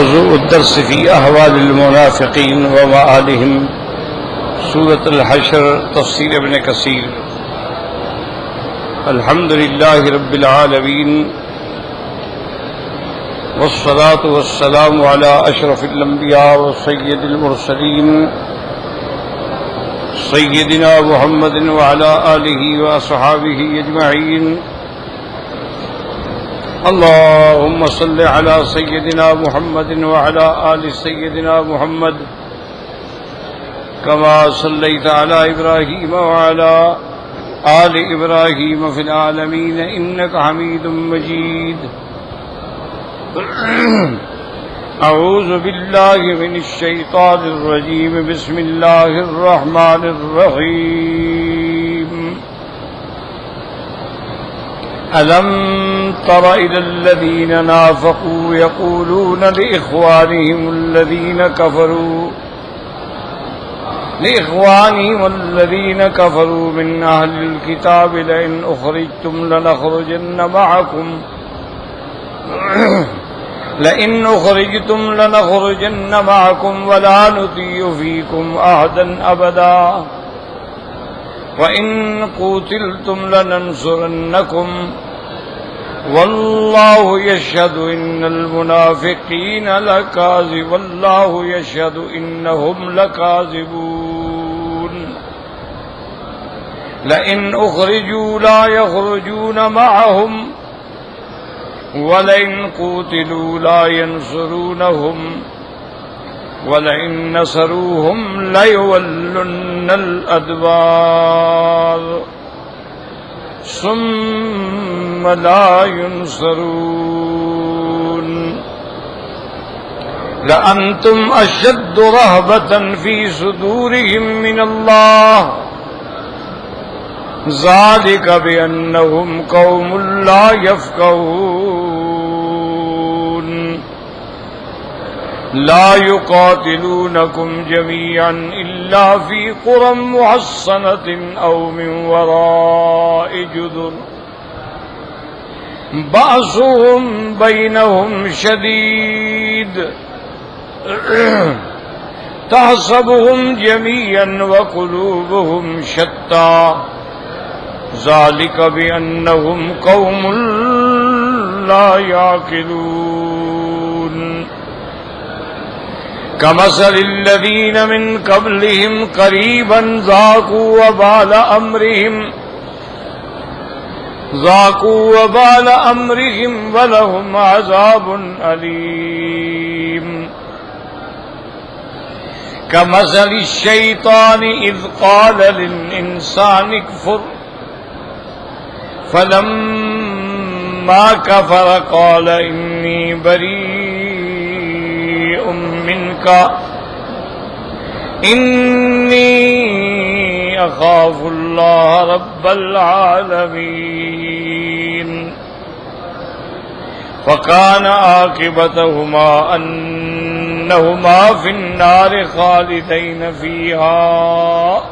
موضوع الدرس في أحوال المنافقين ومآلهم سورة الحشر تفسير ابن كثير. الحمد لله رب العالمين والصلاة والسلام على أشرف الأنبياء وسيد المرسلين سيدنا محمد وعلى آله وأصحابه أجمعين. اللهم صل على سيدنا محمد وعلى آل سيدنا محمد كما صليت على إبراهيم وعلى آل إبراهيم في العالمين إنك حميد مجيد. أعوذ بالله من الشيطان الرجيم. بسم الله الرحمن الرحيم. ألم تر إلى الذين نافقوا يقولون لإخوانهم الذين كفروا من أهل الكتاب لئن أخرجتم لنخرجن معكم ولا نطيع فيكم أحدا أبدا وإن قوتلتم لننصرنكم والله يشهد إن المنافقين لكاذبون والله يشهد إنهم لكاذبون. لئن أخرجوا لا يخرجون معهم ولئن قوتلوا لا ينصرونهم ولئن نصروهم ليولن الأدبار ثم لا ينصرون. لأنتم أشد رهبة في صدورهم من الله ذلك بأنهم قوم لا يفقهون. لا يقاتلونكم جميعا إلا في قرى محصنة أو من وراء جدر بأسهم بينهم شديد تحسبهم جميعا وقلوبهم شتى ذلك بأنهم قوم لا يعقلون. كمثل الذين من قبلهم قريبا ذاقوا وبال أمرهم ولهم عذاب أليم. كمثل الشيطان إذ قال للإنسان اكفر فلما كفر قال إني بريء منك إني أخاف الله رب العالمين. فكان عاقبتهما أنهما في النار خالدين فيها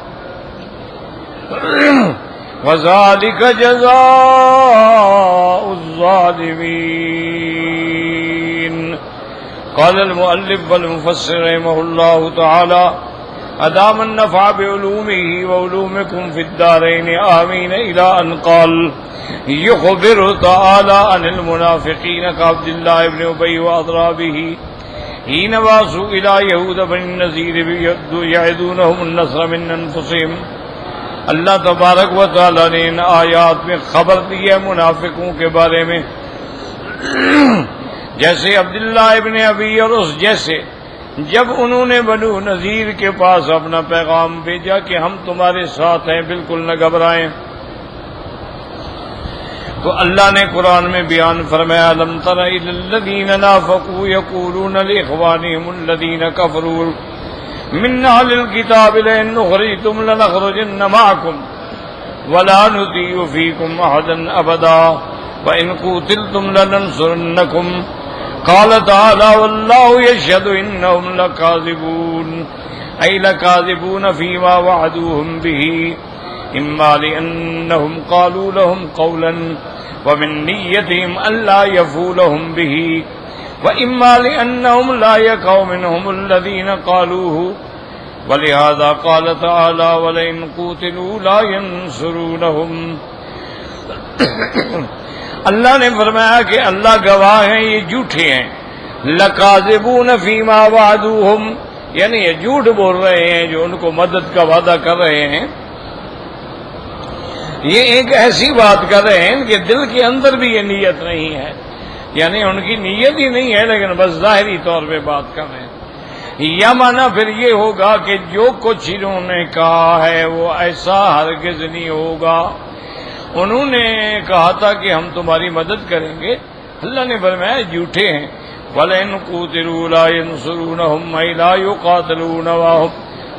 وذلك جزاء الظالمين. قال المؤلف والمفسر رحمه الله تعالى أدام النفع بعلومه وعلومكم في الدارين آمين إلى أن قال يخبر تعالى عن المنافقين كعبد الله بن أبي وأضرابه حين باسوا إلى يهود بن النذير يعدونهم النصر من أنفسهم. اللہ تبارک و تعالیٰ نے ان آیات میں خبر دی ہے منافقوں کے بارے میں، جیسے عبداللہ ابن ابی اور اس جیسے جب انہوں نے بنو نذیر کے پاس اپنا پیغام بھیجا کہ ہم تمہارے ساتھ ہیں، بالکل نہ گھبرائیں، تو اللہ نے قرآن میں بیان فرمایا أَلَمْ تَرَ إِلَى الَّذِينَ نَافَقُوا يَقُولُونَ لِإِخْوَانِهِمُ الَّذِينَ كَفَرُوا من أهل الكتاب لئن أخرجتم لنخرجن معكم ولا نطيع فيكم أحدا أبدا وإن قوتلتم لننصرنكم قال تعالى والله يشهد إنهم لكاذبون أي لكاذبون فيما وعدوهم به إما لأنهم قالوا لهم قولا ومن نيتهم ألا يفوا لهم به وَإِمَّا لِأَنَّهُمْ لَا يَقَعُ مِنْهُمُ الَّذِينَ قَالُوهُ وَلِهَذَا قَالَ تَعَالَى وَلَئِنْ قُوتِلُوا لَا يَنْصُرُونَهُمْ۔ اللہ نے فرمایا کہ اللہ گواہ ہیں یہ جھوٹے ہیں، لَكَاذِبُونَ فِيمَا وَعَدُوهُمْ، یعنی یہ جھوٹ بول رہے ہیں جو ان کو مدد کا وعدہ کر رہے ہیں، یہ ایک ایسی بات کر رہے ہیں کہ دل کے اندر بھی یہ نیت نہیں ہے، یعنی ان کی نیت ہی نہیں ہے لیکن بس ظاہری طور پہ بات کر رہے ہیں۔ یا مانا پھر یہ ہوگا کہ جو کچھ انہوں نے کہا ہے وہ ایسا ہرگز نہیں ہوگا، انہوں نے کہا تھا کہ ہم تمہاری مدد کریں گے، اللہ نے فرمایا جھوٹے ہیں۔ وَلَئِنْ قُوتِلُوا لَا يَنْصُرُونَهُمْ أَيْ لَا يُقَاتِلُونَ وَهُمْ،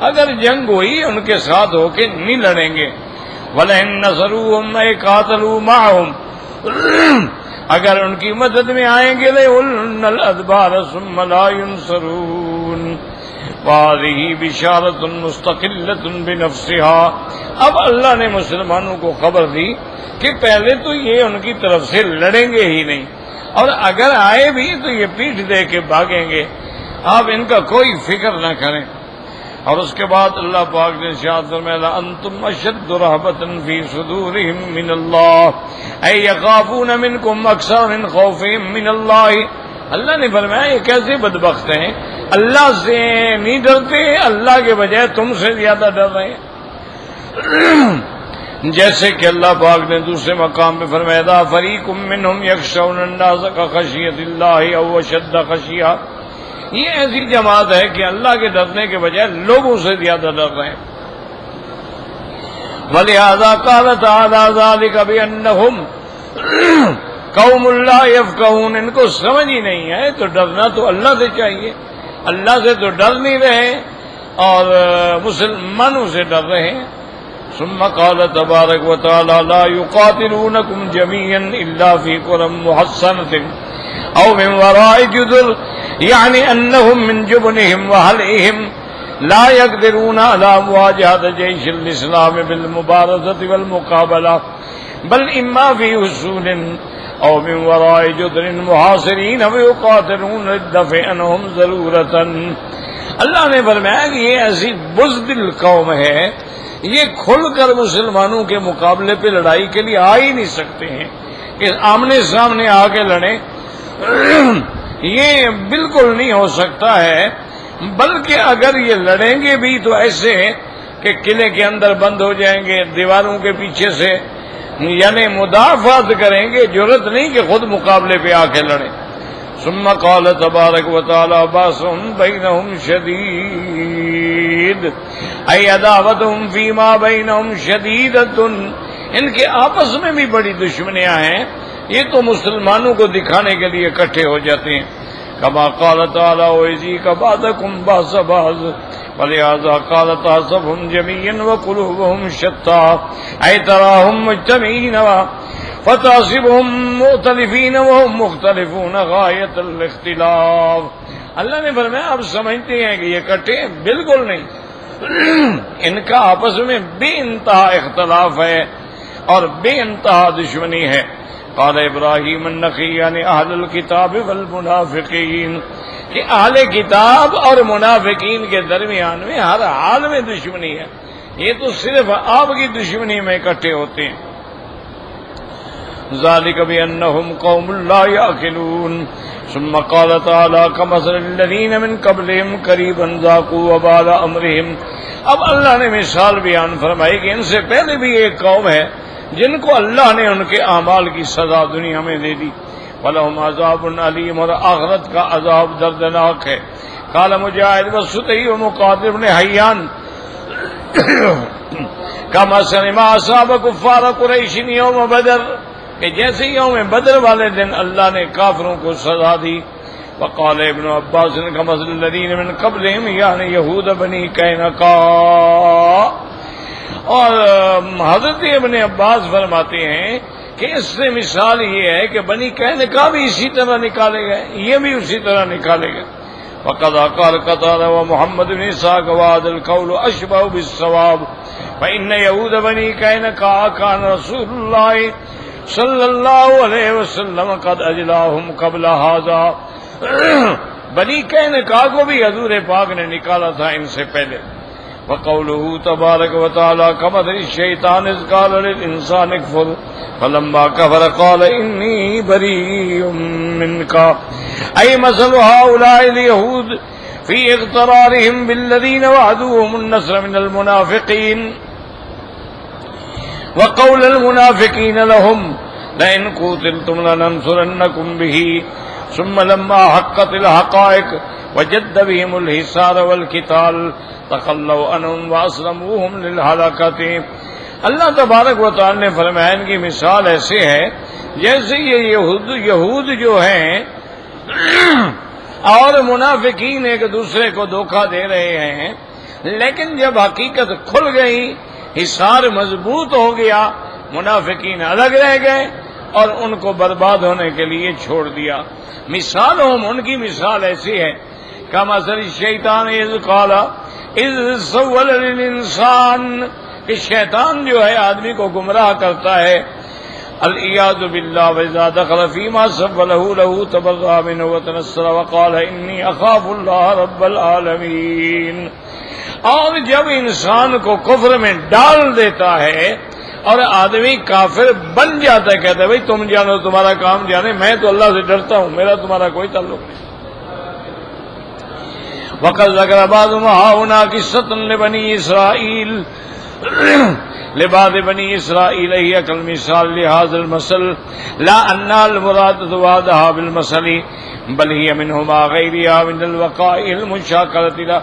اگر جنگ ہوئی ان کے ساتھ ہو کے نہیں لڑیں گے۔ وَلَئِنْ نَصَرُوهُمْ أَيْ قَاتَلُوا مَعَهُمْ، اگر ان کی مدد میں آئیں گے لَيُوَلُّنَّ الْأَدْبَارَ ثُمَّ لَا يُنْصَرُونَ۔ وَهَذِهِ بِشَارَةٌ مُسْتَقِلَّةٌ بِنَفْسِهَا، اب اللہ نے مسلمانوں کو خبر دی کہ پہلے تو یہ ان کی طرف سے لڑیں گے ہی نہیں، اور اگر آئے بھی تو یہ پیٹھ دے کے بھاگیں گے، آپ ان کا کوئی فکر نہ کریں۔ اور اس کے بعد اللہ پاک نے ارشاد فرمایا انتم اشد رہبۃ فی صدورہم من اللہ ای یخافون منکم اکثر من خوفہم من اللہ۔ اللہ نے فرمایا یہ کیسے بدبخت ہیں، اللہ سے نہیں ڈرتے، اللہ کے بجائے تم سے زیادہ ڈر رہے ہیں۔ جیسے کہ اللہ پاک نے دوسرے مقام میں فرمایا فریق منہم یخشون الناس کخشیۃ اللہ او اشد خشیہ، یہ ایسی جماعت ہے کہ اللہ کے ڈرنے کے بجائے لوگوں سے زیادہ ڈر رہے ہیں۔ وَلِهَذَا قَالَ تَعَالَىٰ ذَلِكَ بِأَنَّهُمْ قَوْمٌ لَا يَفْقَهُونَ، ان کو سمجھ ہی نہیں ہے، تو ڈرنا تو اللہ سے چاہیے، اللہ سے تو ڈر نہیں رہے اور مسلمانوں سے ڈر رہے ہیں۔ ثم قال تبارک وتعالی لا يقاتلونكم جميعا الا في قرى محصنة او من وراء جدر، یعنی انہم من جبنہم وحلئہم لا يقدرون على مواجهة جيش الاسلام بالمبارزة والمقابلة بل اما في حصون او من وراء جدر محاصرين ويقاتلون للدفع عنهم ضرورة۔ اللہ نے فرمایا کہ یہ ایسی بزدل قوم ہے، یہ کھل کر مسلمانوں کے مقابلے پہ لڑائی کے لیے آ ہی نہیں سکتے ہیں کہ آمنے سامنے آ کے لڑیں، یہ بالکل نہیں ہو سکتا ہے، بلکہ اگر یہ لڑیں گے بھی تو ایسے کہ قلعے کے اندر بند ہو جائیں گے دیواروں کے پیچھے سے، یعنی مدافعت کریں گے، جرأت نہیں کہ خود مقابلے پہ آ کے لڑیں۔ ثم قال تبارک وتعالی باسم بینہم شدید ای عداوتہم فیما بینہم شدیدۃ، ان کے آپس میں بھی بڑی دشمنیاں ہیں، یہ تو مسلمانوں کو دکھانے کے لیے اکٹھے ہو جاتے ہیں۔ کما قال تعالی وَيُذِيقَ بَعْضَكُمْ بَأْسَ بَعْضٍ وَلِهَذَا قَالَ تَحْسَبُهُمْ جَمِيعًا وَقُلُوبُهُمْ شَتَّىٰ أَيْ تَرَاهُمْ مُجْتَمِعِينَ فَتَحْسَبُهُمْ مُخْتَلِفِينَ وَهُمْ مُخْتَلِفُونَ غَایَةَ الْاخْتِلَافِ۔ اللہ نے فرمایا اب سمجھتے ہیں کہ یہ اکٹھے ہیں؟ بالکل نہیں، ان کا آپس میں بے انتہا اختلاف ہے اور بے انتہا دشمنی ہے۔ قال ابراہیم النخعی یعنی اہل الکتاب والمنافقین، کہ اہل کتاب اور منافقین کے درمیان میں ہر حال میں دشمنی ہے، یہ تو صرف آپ کی دشمنی میں اکٹھے ہوتے ہیں۔ ذالک بانہم قوم لا یعقلون۔ ثم قال تعالی کمثل الذین من قبلہم قریبا ذاقوا وبال امرہم، اب اللہ نے مثال بیان فرمائی کہ ان سے پہلے بھی ایک قوم ہے جن کو اللہ نے ان کے اعمال کی سزا دنیا میں دے دی، وَلَهُمْ عَذَابٌ عَلِيمٌ، اور آخرت کا عذاب دردناک ہے۔ قال مجاہد وسطی ومقاتل بن حیان کمثل ما اصاب کفار قریش یوم بدر، کہ جیسے یوم بدر والے دن اللہ نے کافروں کو سزا دی۔ وقال ابن عباس کمثل الذین من قبلہم یعنی یہود بنی قینقاع، اور حضرت ابن عباس فرماتے ہیں کہ اس سے مثال یہ ہے کہ بنی قینقاع بھی اسی طرح نکالے گئے، یہ بھی اسی طرح نکالے گئے۔ وقد قال قتادہ ومحمد بن اسحاق وهذا القول اشبه بالصواب فإن يهود بني قینقاع كان رسول الله صلی اللہ علیہ وسلم قد اجلاهم قبل هذا بنی قینقاع کو بھی حضور پاک نے نکالا تھا ان سے پہلے. وقوله تبارک و تعالی کمثل الشیطان اذ قال للانسان اکفر فلما كفر قال انی بریء منک ای مثل هؤلاء اليهود فی اغترارهم بالذین وعدوهم النصر من المنافقین وقول المنافقین لهم لئن قوتلتم لننصرنکم به ثم لما حقت الحقائق وجد بهم الحصار والقتال تخلوا عنهم واسلموهم للهلاکۃ. اللہ تبارک و تعالی نے فرمایا ان کی مثال ایسے ہے جیسے یہ یہود جو ہیں اور منافقین ایک دوسرے کو دھوکہ دے رہے ہیں، لیکن جب حقیقت کھل گئی، حصار مضبوط ہو گیا، منافقین الگ رہ گئے اور ان کو برباد ہونے کے لیے چھوڑ دیا. مثالهم ان کی مثال ایسی ہے کمثل الشیطان اذ قال اذ سول للانسان کہ شیطان جو ہے آدمی کو گمراہ کرتا ہے. العیاذ باللہ واذا دخل فیما سوله له تبرأ منه وتنصر وقال انی اخاف اللہ رب العالمین. اور جب انسان کو کفر میں ڈال دیتا ہے اور آدمی کافر بن جاتا ہے، کہتا ہے بھائی تم جانو، تمہارا کام جانے، میں تو اللہ سے ڈرتا ہوں، میرا تمہارا کوئی تعلق نہیں. وقد ذکر بعض ہنا قصۃ لبنی اسرائیل لبعض بنی اسرائیل ہی کل مثال لهذا المثل لا ان المراد ذواتها بالمثل بل هي منهما غیرها من الوقائع المشاکلۃ له.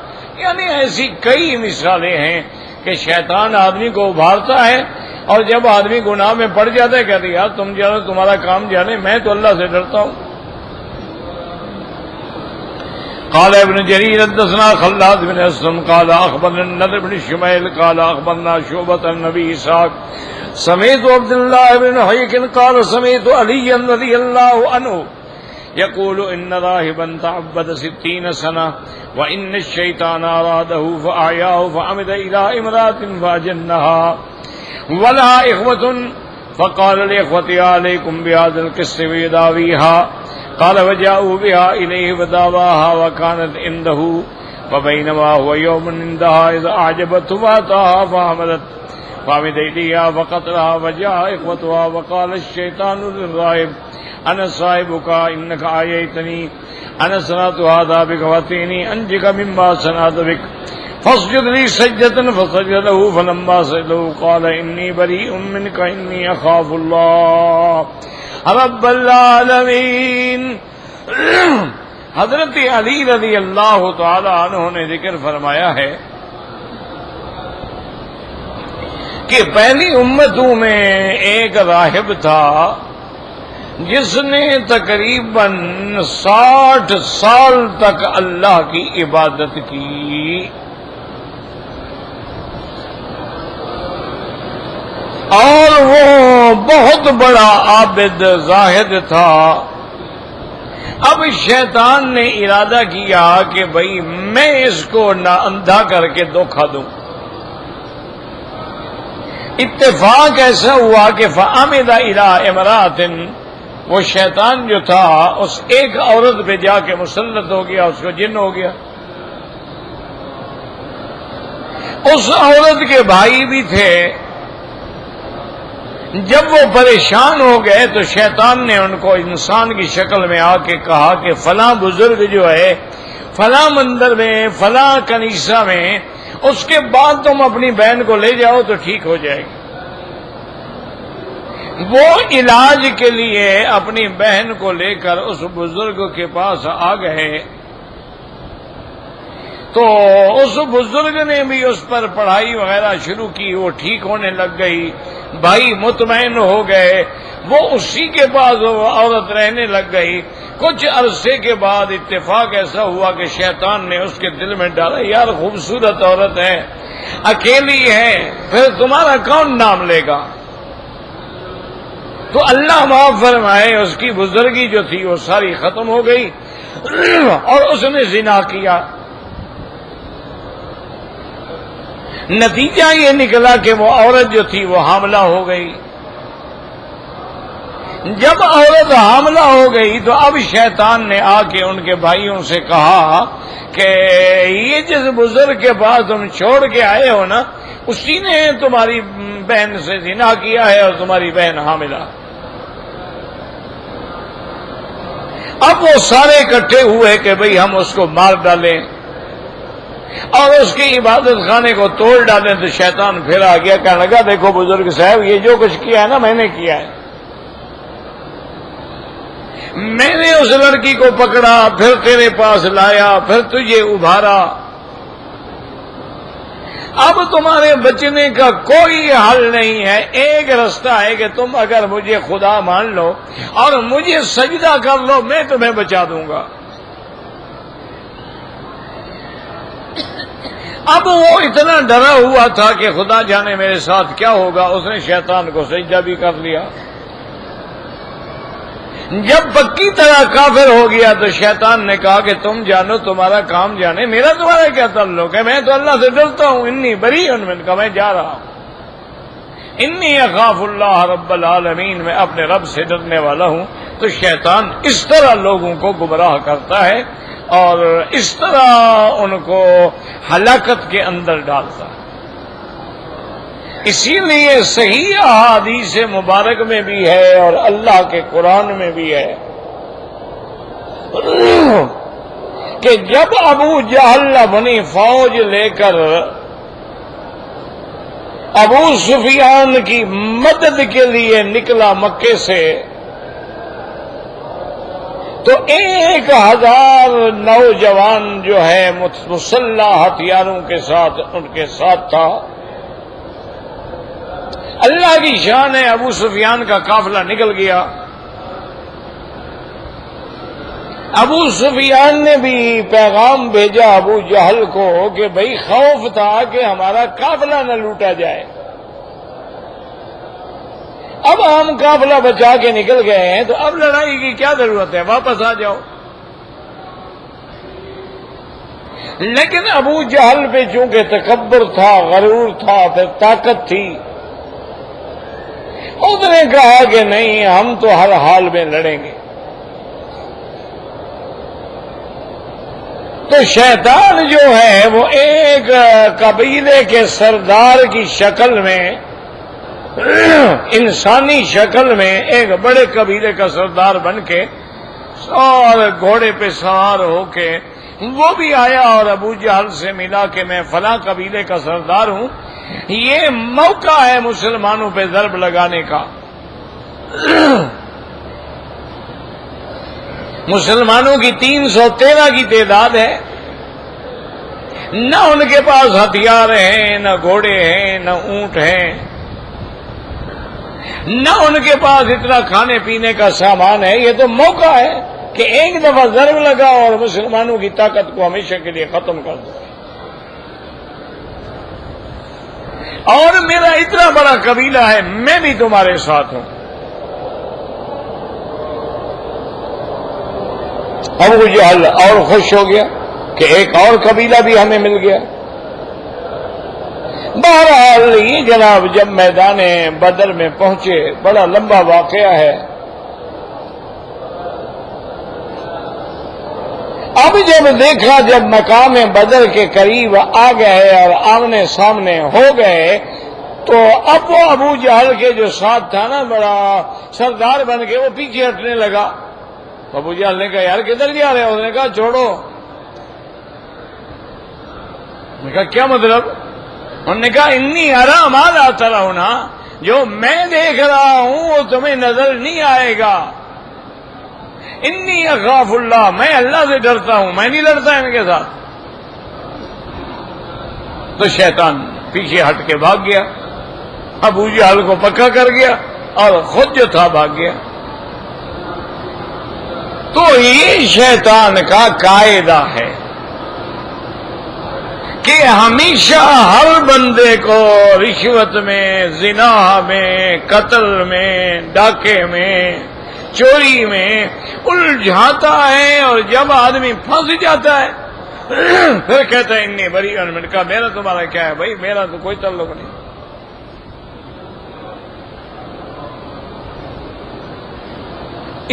یعنی ایسی کئی مثالیں ہیں کہ شیطان آدمی کو ابھارتا ہے اور جب آدمی گناہ میں پڑ جاتا ہے کہتے یار تم جانو، تمہارا کام جانے، میں تو اللہ سے ڈرتا ہوں. قال ابن جرير حدثنا خلاد بن اسلم قال اخبرنا النضر بن شميل قال اخبرنا شعبة النبي اسحاق سمعت عبد الله بن حيك قال سمعت علي رضي الله عنه يقول ان راهبا تعبد 60 سنة وان الشيطان اراده فاعياه فعمد الى امرأة فاجنها ولها اخوة فقال لاخوتها عليكم بهذا القسط ويداويها قال وجاءوا بها إليه فداواها وكانت عنده وبينما هو يوم عندها إذا أعجبته فأتاها فحملت فعمد إليها فقتلها وجاء إخوتها وقال الشيطان للراهب أنا صاحبك إنك آييتني أنا صنعت هذا بك وأتيني أنجك مما صنعت بك فاسجد لي سجدة فسجد له فلما سجده قال إني بريء منك إني أخاف الله رب العالمین. حضرت علی رضی اللہ تعالی عنہ نے ذکر فرمایا ہے کہ پہلی امتوں میں ایک راہب تھا جس نے تقریباً 60 سال تک اللہ کی عبادت کی اور وہ بہت بڑا عابد زاہد تھا. اب شیطان نے ارادہ کیا کہ بھئی میں اس کو نہ اندھا کر کے دھوکہ دوں. اتفاق ایسا ہوا کہ فعمد الی امرأۃ، وہ شیطان جو تھا اس ایک عورت پہ جا کے مسلط ہو گیا، اس کو جن ہو گیا. اس عورت کے بھائی بھی تھے. جب وہ پریشان ہو گئے تو شیطان نے ان کو انسان کی شکل میں آ کے کہا کہ فلاں بزرگ جو ہے فلاں مندر میں فلاں کنیسہ میں، اس کے بعد تم اپنی بہن کو لے جاؤ تو ٹھیک ہو جائے گی. وہ علاج کے لیے اپنی بہن کو لے کر اس بزرگ کے پاس آ گئے تو اس بزرگ نے بھی اس پر پڑھائی وغیرہ شروع کی، وہ ٹھیک ہونے لگ گئی، بھائی مطمئن ہو گئے، وہ اسی کے پاس وہ عورت رہنے لگ گئی. کچھ عرصے کے بعد اتفاق ایسا ہوا کہ شیطان نے اس کے دل میں ڈالا یار خوبصورت عورت ہے، اکیلی ہے، پھر تمہارا کون نام لے گا؟ تو اللہ معاف فرمائے اس کی بزرگی جو تھی وہ ساری ختم ہو گئی اور اس نے زنا کیا. نتیجہ یہ نکلا کہ وہ عورت جو تھی وہ حاملہ ہو گئی. جب عورت حاملہ ہو گئی تو اب شیطان نے آ کے ان کے بھائیوں سے کہا کہ یہ جس بزرگ کے پاس تم چھوڑ کے آئے ہو نا، اسی نے تمہاری بہن سے زنا کیا ہے اور تمہاری بہن حاملہ۔ اب وہ سارے اکٹھے ہوئے کہ بھئی ہم اس کو مار ڈالیں اور اس کی عبادت خانے کو توڑ ڈالیں، تو شیطان پھر آ گیا، کہنے لگا دیکھو بزرگ صاحب، یہ جو کچھ کیا ہے نا میں نے کیا ہے، میں نے اس لڑکی کو پکڑا، پھر تیرے پاس لایا، پھر تجھے ابھارا، اب تمہارے بچنے کا کوئی حل نہیں ہے، ایک رستہ ہے کہ تم اگر مجھے خدا مان لو اور مجھے سجدہ کر لو، میں تمہیں بچا دوں گا۔ اب وہ اتنا ڈرا ہوا تھا کہ خدا جانے میرے ساتھ کیا ہوگا، اس نے شیطان کو سجدہ بھی کر لیا۔ جب پکی طرح کافر ہو گیا تو شیطان نے کہا کہ تم جانو تمہارا کام جانے، میرا تمہارا کیا تعلق ہے، میں تو اللہ سے ڈرتا ہوں، انی بریء منک، میں جا رہا ہوں، انی اخاف اللہ رب العالمین، میں اپنے رب سے ڈرنے والا ہوں۔ تو شیطان اس طرح لوگوں کو گمراہ کرتا ہے اور اس طرح ان کو ہلاکت کے اندر ڈالتا ہے۔ اسی لیے صحیح احادیث مبارک میں بھی ہے اور اللہ کے قرآن میں بھی ہے کہ جب ابو جہل اپنی فوج لے کر ابو سفیان کی مدد کے لیے نکلا مکے سے، تو 1000 نوجوان جو ہے مسلح ہتھیاروں کے ساتھ ان کے ساتھ تھا۔ اللہ کی شان ہے، ابو سفیان کا قافلہ نکل گیا۔ ابو سفیان نے بھی پیغام بھیجا ابو جہل کو کہ بھئی خوف تھا کہ ہمارا قافلہ نہ لوٹا جائے، اب ہم قافلہ بچا کے نکل گئے ہیں تو اب لڑائی کی کیا ضرورت ہے، واپس آ جاؤ۔ لیکن ابو جہل پہ چونکہ تکبر تھا، غرور تھا، پھر طاقت تھی، اس نے کہا کہ نہیں، ہم تو ہر حال میں لڑیں گے۔ تو شیطان جو ہے وہ ایک قبیلے کے سردار کی شکل میں، انسانی شکل میں ایک بڑے قبیلے کا سردار بن کے اور گھوڑے پہ سوار ہو کے وہ بھی آیا اور ابو جہل سے ملا کہ میں فلاں قبیلے کا سردار ہوں، یہ موقع ہے مسلمانوں پہ ضرب لگانے کا۔ مسلمانوں کی 313 کی تعداد ہے، نہ ان کے پاس ہتھیار ہیں، نہ گھوڑے ہیں، نہ اونٹ ہیں، نہ ان کے پاس اتنا کھانے پینے کا سامان ہے۔ یہ تو موقع ہے کہ ایک دفعہ ضرب لگا اور مسلمانوں کی طاقت کو ہمیشہ کے لیے ختم کر دو، اور میرا اتنا بڑا قبیلہ ہے، میں بھی تمہارے ساتھ ہوں۔ ابو جہل اور خوش ہو گیا کہ ایک اور قبیلہ بھی ہمیں مل گیا۔ بہرحال یہ جناب جب میدان بدر میں پہنچے، بڑا لمبا واقعہ ہے۔ اب جب دیکھا، جب مقام بدر کے قریب آ گئے اور آمنے سامنے ہو گئے، تو اب وہ ابو جہل کے جو ساتھ تھا نا بڑا سردار بن کے، وہ پیچھے ہٹنے لگا۔ ابو جہل نے کہا یار کدھر جا رہے ہو؟ اس نے کہا چھوڑو۔ میں کہا کیا مطلب؟ انہوں نے کہا انی ارا ما لا ترون، جو میں دیکھ رہا ہوں وہ تمہیں نظر نہیں آئے گا۔ انی اخاف اللہ، میں اللہ سے ڈرتا ہوں، میں نہیں لڑتا ان کے ساتھ۔ تو شیطان پیچھے ہٹ کے بھاگ گیا، ابو جہل کو پکا کر گیا اور خود جو تھا بھاگ گیا۔ تو یہ شیطان کا قاعدہ ہے کہ ہمیشہ ہر بندے کو رشوت میں، زنا میں، قتل میں، ڈاکے میں، چوری میں الجھاتا ہے، اور جب آدمی پھنس جاتا ہے پھر کہتا ہے انی بریء منک، میرا تمہارا کیا ہے بھائی، میرا تو کوئی تعلق نہیں۔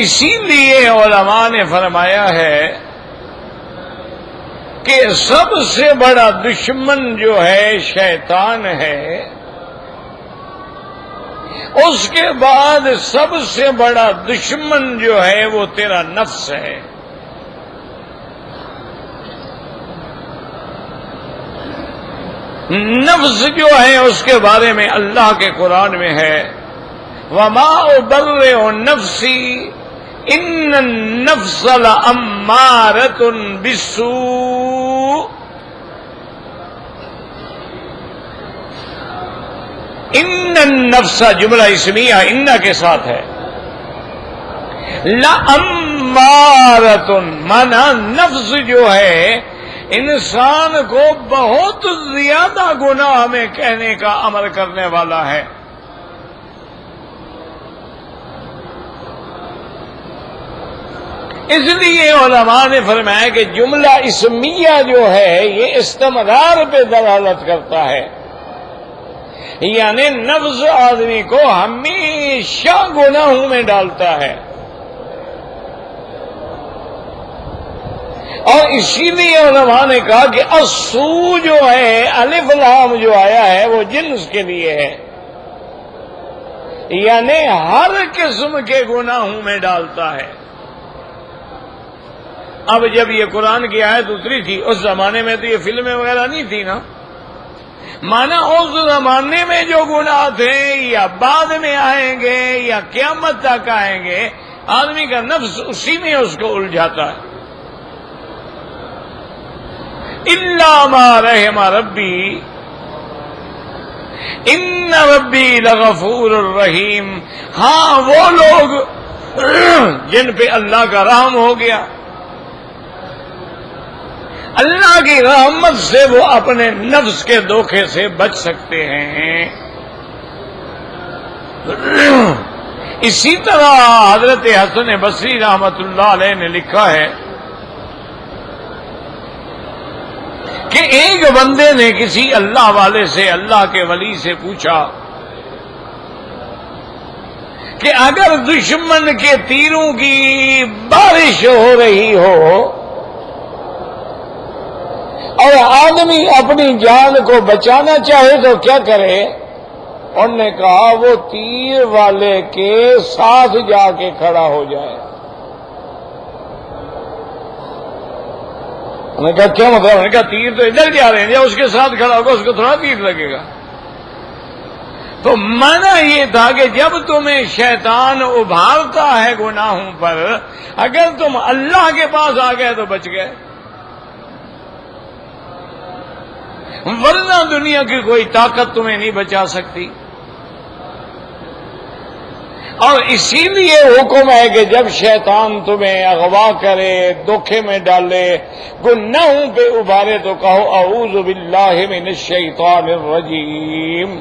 اسی لیے علماء نے فرمایا ہے کہ سب سے بڑا دشمن جو ہے شیطان ہے، اس کے بعد سب سے بڑا دشمن جو ہے وہ تیرا نفس ہے۔ نفس جو ہے اس کے بارے میں اللہ کے قرآن میں ہے وَمَا أُبَرِّئُ نَفْسِي إِنَّ النَّفْسَ لَأَمَّارَةٌ بِالسُّوءِ ان النفس جملہ اسمیہ ان کے ساتھ ہے، لَأَمَّارَةٌ مانا نفس جو ہے انسان کو بہت زیادہ گناہ میں کہنے کا عمل کرنے والا ہے۔ اس لیے علماء نے فرمایا کہ جملہ اسمیہ جو ہے یہ استمرار پہ دلالت کرتا ہے، یعنی نفس آدمی کو ہمیشہ گناہوں میں ڈالتا ہے، اور اسی لیے علماء نے کہا کہ السو جو ہے الف لام جو آیا ہے وہ جنس کے لیے ہے، یعنی ہر قسم کے گناہوں میں ڈالتا ہے۔ اب جب یہ قرآن کی آیت اتری تھی اس زمانے میں تو یہ فلمیں وغیرہ نہیں تھی نا، مانا اس زمانے میں جو گناہ تھے یا بعد میں آئیں گے یا قیامت تک آئیں گے، آدمی کا نفس اسی میں اس کو الجھاتا ہے۔ الا ما رحم ربی ان ربی لغفور الرحیم، ہاں وہ لوگ جن پہ اللہ کا رحم ہو گیا، اللہ کی رحمت سے وہ اپنے نفس کے دھوکے سے بچ سکتے ہیں۔ اسی طرح حضرت حسن بصری رحمت اللہ علیہ نے لکھا ہے کہ ایک بندے نے کسی اللہ والے سے، اللہ کے ولی سے پوچھا کہ اگر دشمن کے تیروں کی بارش ہو رہی ہو اور آدمی اپنی جان کو بچانا چاہے تو کیا کرے؟ انہوں نے کہا وہ تیر والے کے ساتھ جا کے کھڑا ہو جائے۔ انہوں نے کہا کیا مطلب؟ انہوں نے کہا تیر تو ادھر جا رہے ہیں، یا اس کے ساتھ کھڑا ہوگا اس کو تھوڑا تیر لگے گا۔ تو معنی یہ تھا کہ جب تمہیں شیطان ابھارتا ہے گناہوں پر، اگر تم اللہ کے پاس آ گئے تو بچ گئے، ورنہ دنیا کی کوئی طاقت تمہیں نہیں بچا سکتی۔ اور اسی لیے حکم ہے کہ جب شیطان تمہیں اغوا کرے، دھوکے میں ڈالے، گناہوں پہ ابھارے تو کہو اعوذ باللہ من الشیطان الرجیم،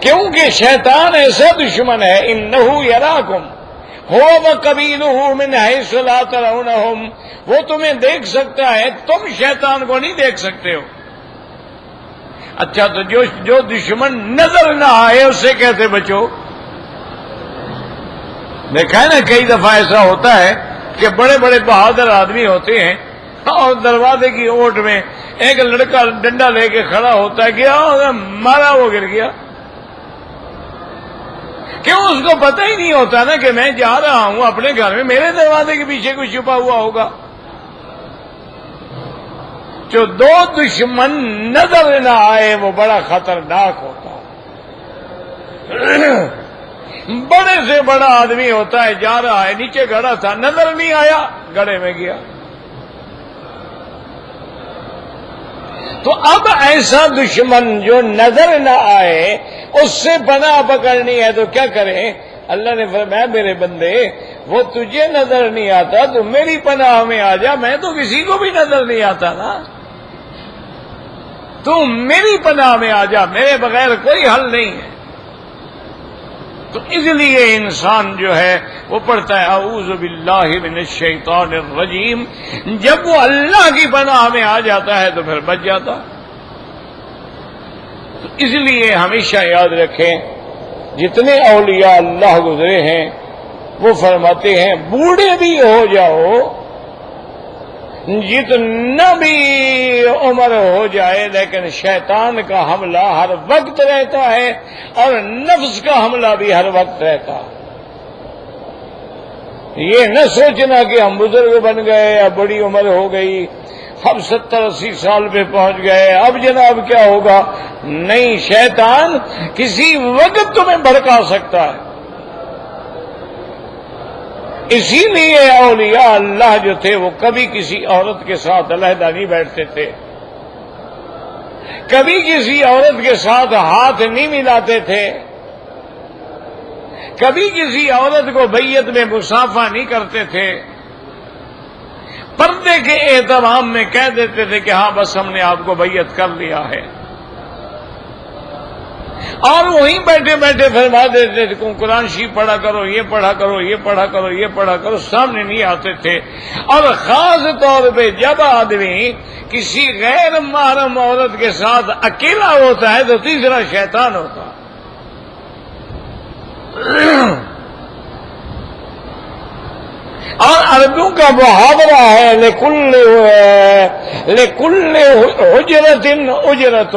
کیونکہ شیطان ایسا دشمن ہے انہ یراکم هو وقبیلہ من حیث لا ترونہم، وہ تمہیں دیکھ سکتا ہے، تم شیطان کو نہیں دیکھ سکتے ہو۔ اچھا تو جو دشمن نظر نہ آئے اس سے کیسے بچو؟ دیکھا ہے نا کئی دفعہ ایسا ہوتا ہے کہ بڑے بڑے بہادر آدمی ہوتے ہیں اور دروازے کی اوٹ میں ایک لڑکا ڈنڈا لے کے کھڑا ہوتا ہے، گیا مارا وہ گر گیا، کیوں؟ اس کو پتہ ہی نہیں ہوتا نا کہ میں جا رہا ہوں اپنے گھر میں، میرے دروازے کے پیچھے کوئی چھپا ہوا ہوگا۔ جو دو دشمن نظر نہ آئے وہ بڑا خطرناک ہوتا ہے۔ بڑے سے بڑا آدمی ہوتا ہے، جا رہا ہے، نیچے گڑا تھا، نظر نہیں آیا، گڑھے میں گیا۔ تو اب ایسا دشمن جو نظر نہ آئے اس سے پناہ پکڑنی ہے تو کیا کریں؟ اللہ نے فرمایا میرے بندے وہ تجھے نظر نہیں آتا تو میری پناہ میں آ جا، میں تو کسی کو بھی نظر نہیں آتا نا، تو میری پناہ میں آ جا، میرے بغیر کوئی حل نہیں ہے۔ تو اس لیے انسان جو ہے وہ پڑھتا ہے اعوذ باللہ من الشیطان الرجیم، جب وہ اللہ کی پناہ میں آ جاتا ہے تو پھر بچ جاتا۔ تو اس لیے ہمیشہ یاد رکھیں جتنے اولیاء اللہ گزرے ہیں وہ فرماتے ہیں بوڑھے بھی ہو جاؤ، جتنا بھی عمر ہو جائے، لیکن شیطان کا حملہ ہر وقت رہتا ہے اور نفس کا حملہ بھی ہر وقت رہتا ہے۔ یہ نہ سوچنا کہ ہم بزرگ بن گئے، اب بڑی عمر ہو گئی، اب 70-80 سال پہ پہنچ گئے، اب جناب کیا ہوگا؟ نہیں، شیطان کسی وقت تمہیں بھڑکا سکتا ہے۔ اسی لیے اولیاء اللہ جو تھے وہ کبھی کسی عورت کے ساتھ علیحدہ نہیں بیٹھتے تھے، کبھی کسی عورت کے ساتھ ہاتھ نہیں ملاتے تھے، کبھی کسی عورت کو بیعت میں مصافحہ نہیں کرتے تھے، پردے کے اہتمام میں کہہ دیتے تھے کہ ہاں بس ہم نے آپ کو بیعت کر لیا ہے، اور وہیں بیٹھے بیٹھے فرما دیتے تھے کہ قرآن شریف پڑھا کرو، یہ پڑھا کرو، یہ پڑھا کرو، یہ پڑھا کرو، سامنے نہیں آتے تھے۔ اور خاص طور پہ جب آدمی کسی غیر محرم عورت کے ساتھ اکیلا ہوتا ہے تو تیسرا شیطان ہوتا ہے۔ اور عربوں کا محاورہ ہے لکل حجرت اجرت،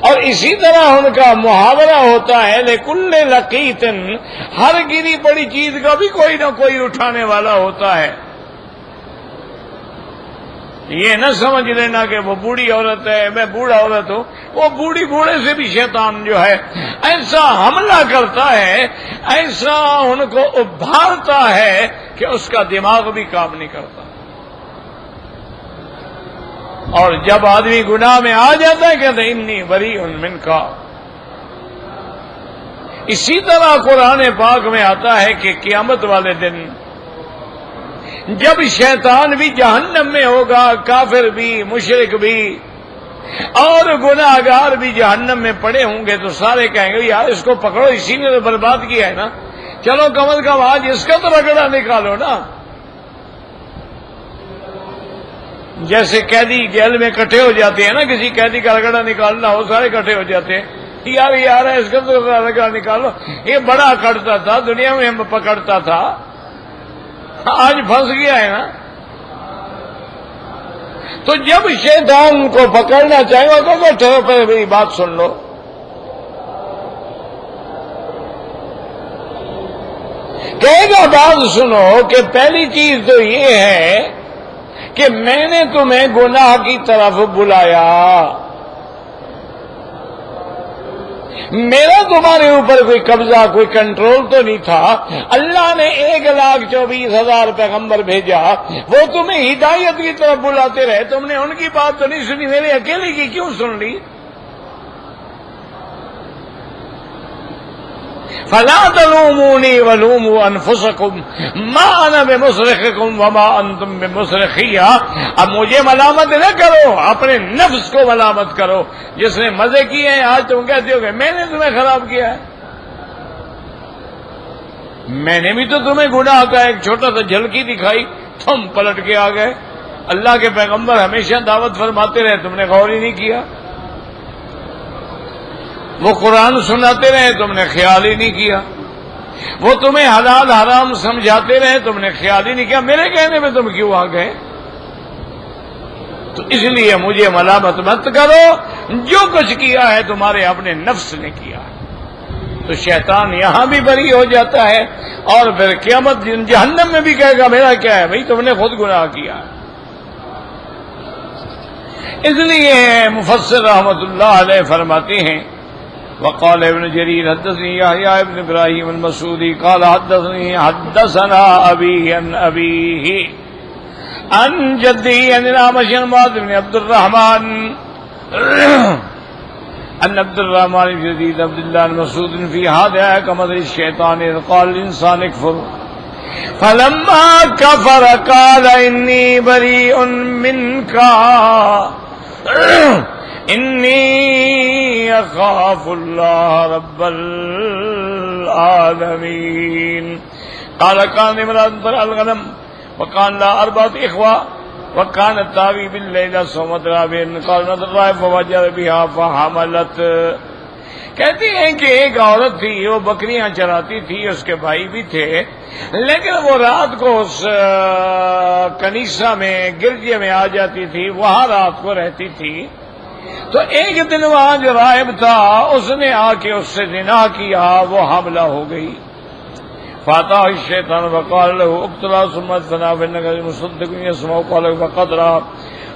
اور اسی طرح ان کا محاورہ ہوتا ہے لکل لقیت، ہر گری پڑی چیز کا بھی کوئی نہ کوئی اٹھانے والا ہوتا ہے۔ یہ نہ سمجھ لینا کہ وہ بوڑھی عورت ہے، میں بوڑھا عورت ہوں، وہ بوڑھی بوڑھے سے بھی شیطان جو ہے ایسا حملہ کرتا ہے، ایسا ان کو ابھارتا ہے کہ اس کا دماغ بھی کام نہیں کرتا، اور جب آدمی گناہ میں آ جاتا ہے کہتے ہیں انی بریء منک۔ اسی طرح قرآن پاک میں آتا ہے کہ قیامت والے دن جب شیطان بھی جہنم میں ہوگا، کافر بھی، مشرک بھی اور گناہگار بھی جہنم میں پڑے ہوں گے، تو سارے کہیں گے یار اس کو پکڑو، اسی نے تو برباد کیا ہے نا، چلو کم از کم آج اس کا تو رگڑا نکالو نا۔ جیسے قیدی جیل میں اکٹھے ہو جاتے ہیں نا، کسی قیدی کا رگڑا نکالنا ہو، سارے اکٹھے ہو جاتے ہیں، یار اس کا تو رگڑا نکالو، یہ بڑا کرتا تھا، دنیا میں ہم پکڑتا تھا، آج پھنس گیا ہے نا۔ تو جب شیطان کو پکڑنا چاہے گا تو ٹھہرو پہلے میری بات سن لو، کہے گا بات سنو کہ پہلی چیز تو یہ ہے کہ میں نے تمہیں گناہ کی طرف بلایا، میرا تمہارے اوپر کوئی قبضہ، کوئی کنٹرول تو نہیں تھا۔ اللہ نے 1,24,000 پیغمبر بھیجا، وہ تمہیں ہدایت کی طرف بلاتے رہے، تم نے ان کی بات تو نہیں سنی، میرے اکیلے کی کیوں سن لی؟ فلا تلومونی ولوموا انفسکم ما انا بمصرخکم وما انتم بمصرخی۔ اب مجھے ملامت نہ کرو، اپنے نفس کو ملامت کرو، جس نے مزے کیے ہیں آج تم کہتے ہو کہ میں نے تمہیں خراب کیا ہے، میں نے بھی تو تمہیں گناہ کا ایک چھوٹا سا جھلکی دکھائی، تم پلٹ کے آ گئے۔ اللہ کے پیغمبر ہمیشہ دعوت فرماتے رہے، تم نے غور ہی نہیں کیا، وہ قرآن سناتے رہے، تم نے خیال ہی نہیں کیا، وہ تمہیں حلال حرام سمجھاتے رہے، تم نے خیال ہی نہیں کیا، میرے کہنے میں تم کیوں آ گئے؟ تو اس لیے مجھے ملامت مت کرو، جو کچھ کیا ہے تمہارے اپنے نفس نے کیا ہے۔ تو شیطان یہاں بھی بری ہو جاتا ہے، اور پھر قیامت جہنم میں بھی کہے گا میرا کیا ہے بھائی، تم نے خود گناہ کیا ہے۔ اس لیے مفسر رحمت اللہ علیہ فرماتے ہیں، وقال ابن جرير حدثني يحيى بن ابراهيم المسعودي قال حدثنا ابي عن ابيه عن جدي عن الأعمش عن معاذ بن عبد الرحمن ان عبد الرحمن بن يزيد عبد الله المسعود في هذا كمثل الشيطان اذ قال الانسان اكفر فلما كفر قال اني بريء منك انی اخاف اللہ رب العالمین۔ قال كان امرأة ترعى الغنم وكان لها 4 إخوة وكانت تاوي بالليل صومت رابع، قال نظر فوجد بها فحملت، کہتی ہیں کہ ایک عورت تھی، وہ بکریاں چراتی تھی، اس کے بھائی بھی تھے، لیکن وہ رات کو اس کنیسہ میں، گرجے میں آ جاتی تھی، وہاں رات کو رہتی تھی۔ تو ایک دن وہاں جو راہب تھا اس نے آ کے اس سے زنا کیا، وہ حاملہ ہو گئی۔ فاتح الشیطان وقال له اقتلها ثم ادفنها في النجر مصدق يسمع قال فقد رأى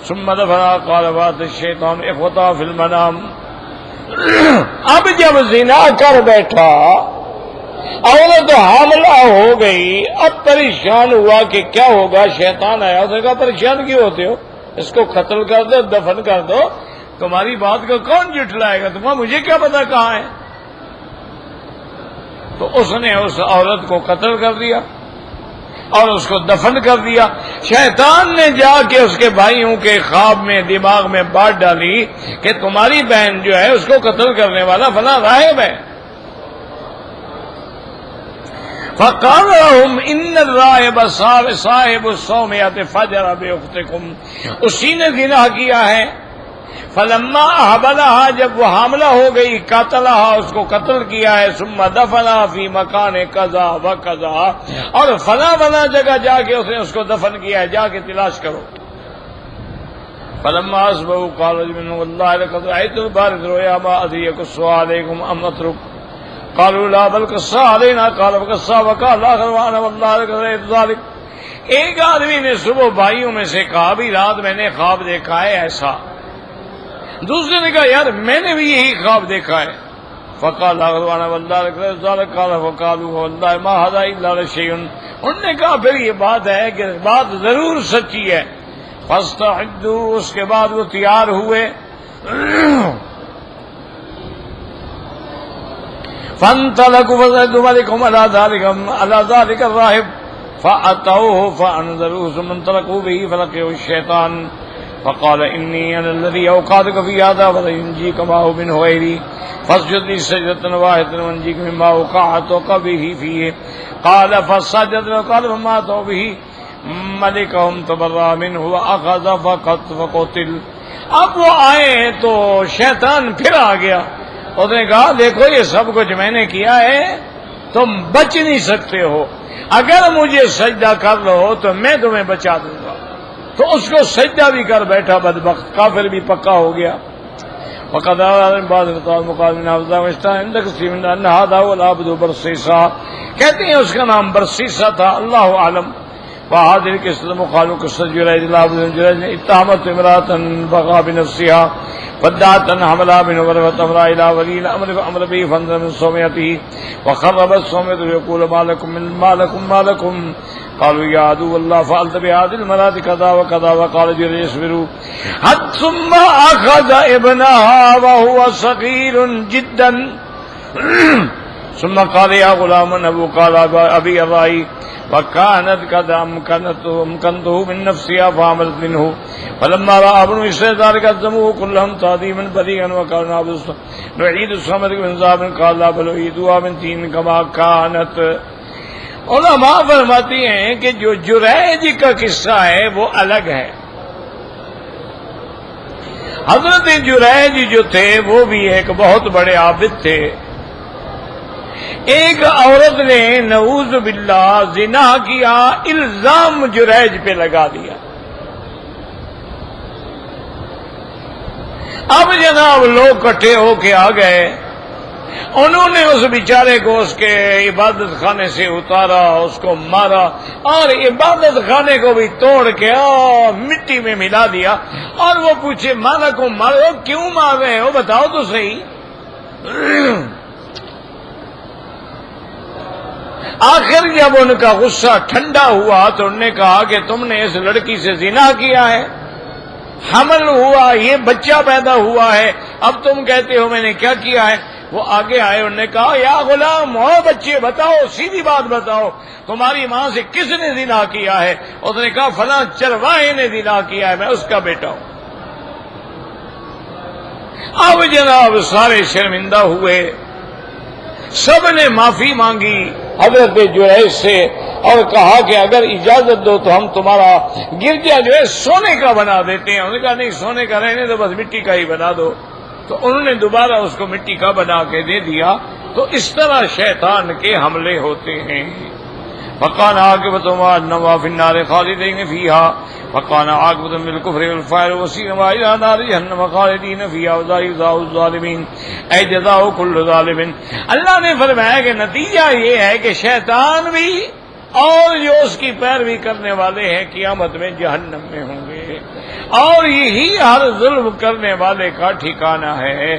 ثم دفنها قال فات الشیطان اخوتها في المنام۔ اب جب زنا کر بیٹھا، عورت حاملہ ہو گئی، اب پریشان ہوا کہ کیا ہوگا، شیطان آیا، اس نے کہا پریشان کیوں ہوتے ہو، اس کو قتل کر دو، دفن کر دو، تمہاری بات کو کون جھٹلائے گا، تمہیں مجھے کیا پتا کہاں ہے۔ تو اس نے اس عورت کو قتل کر دیا اور اس کو دفن کر دیا۔ شیطان نے جا کے اس کے بھائیوں کے خواب میں، دماغ میں بات ڈالی کہ تمہاری بہن جو ہے اس کو قتل کرنے والا فلاں راہب ہے۔ فقال لهم ان الراہب صاحب الصومعۃ فجر باختکم، اسی نے زنا کیا ہے۔ فلما احبلها، جب وہ حاملہ ہو گئی، قتلها، اس کو قتل کیا ہے، ثم دفنها فی مکان کذا و کذا، اور فلاں فلاں جگہ جا کے اس نے اس کو دفن کیا ہے، جا کے تلاش کرو۔ فلما اصبحوا قال رجل والله لقد رأيت البارحة رؤيا ما ادري اقص عليكم ام اترك، قالوا لا بل قص علينا، قال فقص وقال اخر وانا والله لقد رأيت ذلك۔ ایک آدمی نے صبح بھائیوں میں سے کہا بھی رات میں نے خواب دیکھا ہے ایسا، دوسرے نے کہا یار میں نے بھی یہی خواب دیکھا ہے۔ فقال اغروانا واللہ ذالک قال فقالوا واللہ ما هذا الا شیء، انہوں نے کہا پھر یہ بات ہے کہ بات ضرور سچی ہے۔ فاستعدوا، اس کے بعد وہ تیار ہوئے۔ فانطلقوا فزادوا ملكهم على ذلك الراهب فأتوه فأنذروه ثم انطلقوا به فلقيه الشيطان فقال إني أنا الذي أوقعتك في هذا ولينجيك معه من غيري فاسجد لي سجدة واحدة وانجيك مما أوقعتك به فيه، قال فسجد وقال فما أتوا به ملكهم تبرأ منه وأخذ فقتل۔ اب وہ آئے تو شیطان پھر آ گیا، اس نے کہا دیکھو یہ سب کچھ میں نے کیا ہے، تم بچ نہیں سکتے ہو، اگر مجھے سجدہ کر لو تو میں تمہیں بچا دوں گا۔ تو اس کو سجدہ بھی کر بیٹھا، بدبخت کافر بھی پکا ہو گیا۔ وقد بعض مقام حافظہ ان هذا هو العبد برصیصہ، کہتے ہیں اس کا نام برصیصہ تھا، اللہ عالم۔ وحاضر قصة مقال قصة جريج العبد جريج اتهمت امرأة بغى بنفسها فادعت أن حملها من ورثة امرأة إلى ولي الأمر فأمر به فانزل من صومعته وخربت صومعته يقول ما لكم قالوا يا عدو الله فعلت بهذه المرأة كذا وكذا، وقال جريج اصبروا ثم أخذ ابنها وهو صغير جدا ثم قال يا غلام أبو قال أبي الرأي وكانت قد أمكنته من نفسها فعملت منه فلما رأى ابن إسرائيل ذلك ألزموه كلهم تعظيما بريئا وكان نعيد الصمد من ذهب قال لا بل أعيدوها من طين كما كانت۔ علماء فرماتی ہیں کہ جو جریج کا قصہ ہے وہ الگ ہے۔ حضرت جریج جو تھے وہ بھی ایک بہت بڑے عابد تھے۔ ایک عورت نے نعوذ باللہ زنا کیا، الزام جریج پہ لگا دیا۔ اب جناب لوگ اکٹھے ہو کے آ گئے، انہوں نے اس بیچارے کو اس کے عبادت خانے سے اتارا، اس کو مارا اور عبادت خانے کو بھی توڑ کے مٹی میں ملا دیا، اور وہ پوچھے مانا کو مارو، کیوں مار رہے ہو بتاؤ تو صحیح۔ آخر جب ان کا غصہ ٹھنڈا ہوا تو انہوں نے کہا کہ تم نے اس لڑکی سے زنا کیا ہے، حمل ہوا، یہ بچہ پیدا ہوا ہے، اب تم کہتے ہو میں نے کیا کیا ہے۔ وہ آگے آئے، انہوں نے کہا یا غلام ہو بچے بتاؤ، سیدھی بات بتاؤ، تمہاری ماں سے کس نے زنا کیا ہے؟ اس نے کہا فلاں چرواہے نے زنا کیا ہے، میں اس کا بیٹا ہوں۔ اب جناب سارے شرمندہ ہوئے، سب نے معافی مانگی حضرت جریج سے اور کہا کہ اگر اجازت دو تو ہم تمہارا گرجا جو ہے سونے کا بنا دیتے ہیں۔ انہوں نے کہا نہیں، سونے کا رہنے دو، بس مٹی کا ہی بنا دو۔ تو انہوں نے دوبارہ اس کو مٹی کا بنا کے دے دیا. تو اس طرح شیطان کے حملے ہوتے ہیں. فَقَانَ عَاقِبَتُهُمَا أَنَّهُمَا فِي النَّارِ خَالِدِينَ فِيهَا وَقَانَ عَاقِبَتُهُمْ بِالْكُفْرِ وَالْفَاحِشَةِ وَسِيرًا إِلَى نَارِ جَهَنَّمَ خَالِدِينَ فِيهَا وَذَلِكَ جَزَاءُ الظَّالِمِينَ أَيْ جَزَاءُ كُلِّ ظَالِمٍ. اللہ نے فرمایا کہ نتیجہ یہ ہے کہ شیطان بھی اور جو اس کی پیروی کرنے والے ہیں قیامت میں جہنم میں ہوں گے، اور یہی ہر ظلم کرنے والے کا ٹھکانہ ہے.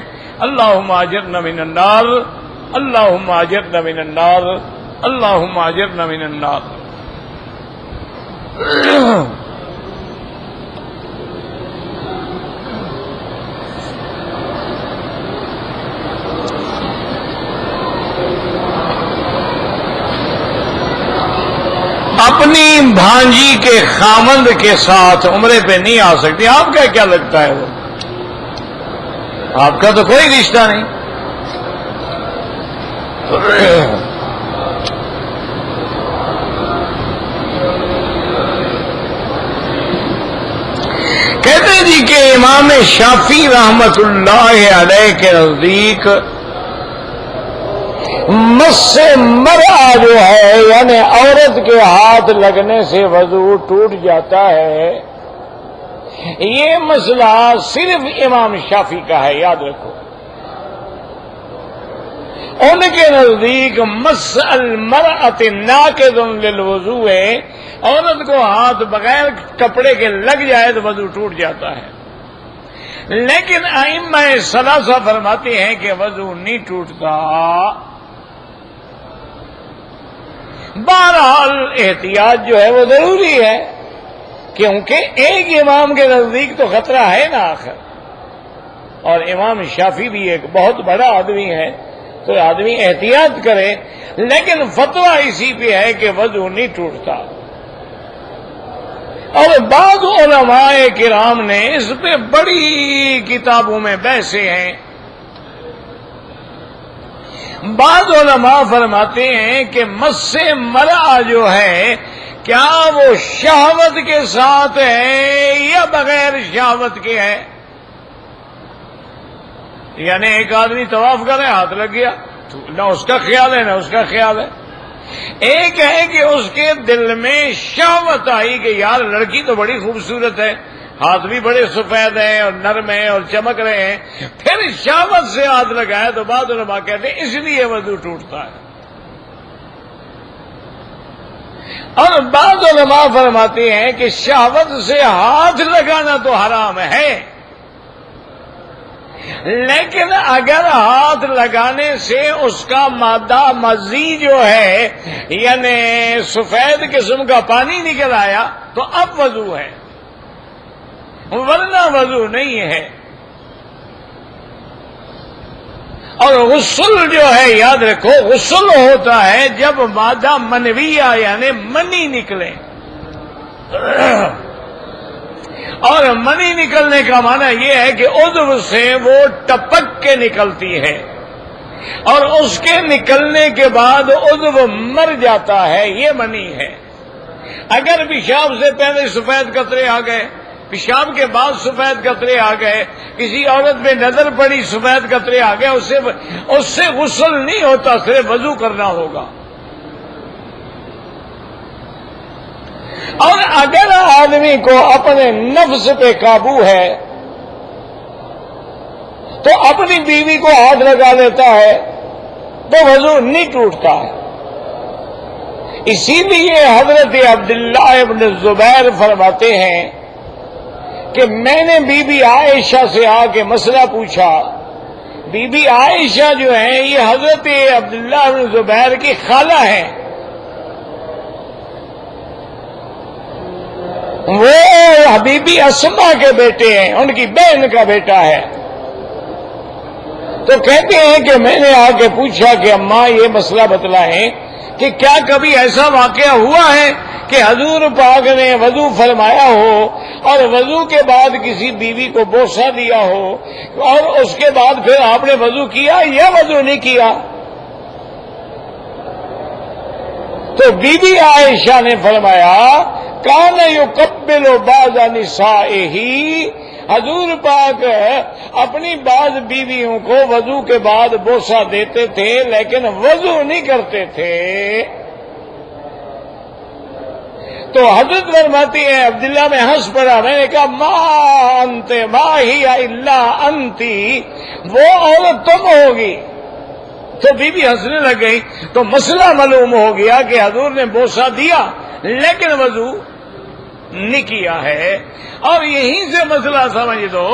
اللہم اجرنا من النار، اللہم اجرنا من النار، اللہم اجرنا من النار. اپنی بھانجی کے خامند کے ساتھ عمرے پہ نہیں آ سکتی. آپ کا کیا لگتا ہے؟ وہ آپ کا تو کوئی رشتہ نہیں. کہتے جی کہ امام شافعی رحمت اللہ علیہ کے نزدیک مس مر'a جو ہے یعنی عورت کے ہاتھ لگنے سے وضو ٹوٹ جاتا ہے، یہ مسئلہ صرف امام شافعی کا ہے، یاد رکھو. ان کے نزدیک مس المرأة ناقض للوضوء ہے، عورت کو ہاتھ بغیر کپڑے کے لگ جائے تو وضو ٹوٹ جاتا ہے. لیکن ائمہ ثلاثہ فرماتے ہیں کہ وضو نہیں ٹوٹتا. بہرحال احتیاط جو ہے وہ ضروری ہے، کیونکہ ایک امام کے نزدیک تو خطرہ ہے نا آخر، اور امام شافعی بھی ایک بہت بڑا آدمی ہے، تو آدمی احتیاط کرے. لیکن فتویٰ اسی پہ ہے کہ وضو نہیں ٹوٹتا. اور بعض علماء کرام نے اس پہ بڑی کتابوں میں بحثیں ہیں. بعض علماء فرماتے ہیں کہ مس مر'a جو ہے کیا وہ شہوت کے ساتھ ہے یا بغیر شہوت کے ہے. یعنی ایک آدمی طواف کرے ہاتھ لگ گیا، نہ اس کا خیال ہے نہ اس کا خیال ہے. ایک ہے کہ اس کے دل میں شہوت آئی کہ یار لڑکی تو بڑی خوبصورت ہے، ہاتھ بھی بڑے سفید ہیں اور نرم ہیں اور چمک رہے ہیں، پھر شہوت سے ہاتھ لگایا تو بعض علماء کہتے ہیں اس لیے وضو ٹوٹتا ہے. اور بعض علماء فرماتے ہیں کہ شہوت سے ہاتھ لگانا تو حرام ہے، لیکن اگر ہاتھ لگانے سے اس کا مادہ مزی جو ہے یعنی سفید قسم کا پانی نکل آیا تو اب وضو ہے، ورنہ وضو نہیں ہے. اور غسل جو ہے یاد رکھو، غسل ہوتا ہے جب مادہ منویہ یعنی منی نکلے، اور منی نکلنے کا معنی یہ ہے کہ عضو سے وہ ٹپک کے نکلتی ہے، اور اس کے نکلنے کے بعد عضو مر جاتا ہے، یہ منی ہے. اگر پیشاب سے پہلے سفید قطرے آ گئے، پیشاب کے بعد سفید قطرے آ گئے، کسی عورت پہ نظر پڑی سفید قطرے آ گئے، اس سے غسل نہیں ہوتا، صرف وضو کرنا ہوگا. اور اگر آدمی کو اپنے نفس پہ قابو ہے تو اپنی بیوی کو ہاتھ لگا لیتا ہے تو وضو نہیں ٹوٹتا ہے. اسی لیے حضرت عبداللہ ابن زبیر فرماتے ہیں کہ میں نے بی بی عائشہ سے آ کے مسئلہ پوچھا. بی بی عائشہ جو ہیں یہ حضرت عبداللہ ابن زبیر کی خالہ ہیں، وہ حبیبی اسما کے بیٹے ہیں، ان کی بہن کا بیٹا ہے. تو کہتے ہیں کہ میں نے آ کے پوچھا کہ اماں یہ مسئلہ بتلائیں کہ کیا کبھی ایسا واقعہ ہوا ہے کہ حضور پاک نے وضو فرمایا ہو اور وضو کے بعد کسی بیوی کو بوسہ دیا ہو اور اس کے بعد پھر آپ نے وضو کیا یا وضو نہیں کیا. تو بی بی عائشہ نے فرمایا کان یقبل بعض نسائہ، حضور پاک اپنی بعض بیویوں کو وضو کے بعد بوسہ دیتے تھے لیکن وضو نہیں کرتے تھے. تو حضرت فرماتی ہے عبداللہ میں ہنس پڑا, میں نے کہا ما انت ما ہی الا انتی, وہ عورت تم ہوگی. تو بی بی ہنسنے لگ گئی. تو مسئلہ معلوم ہو گیا کہ حضور نے بوسہ دیا لیکن وضو نہیں کیا ہے. اور یہیں سے مسئلہ سمجھ دو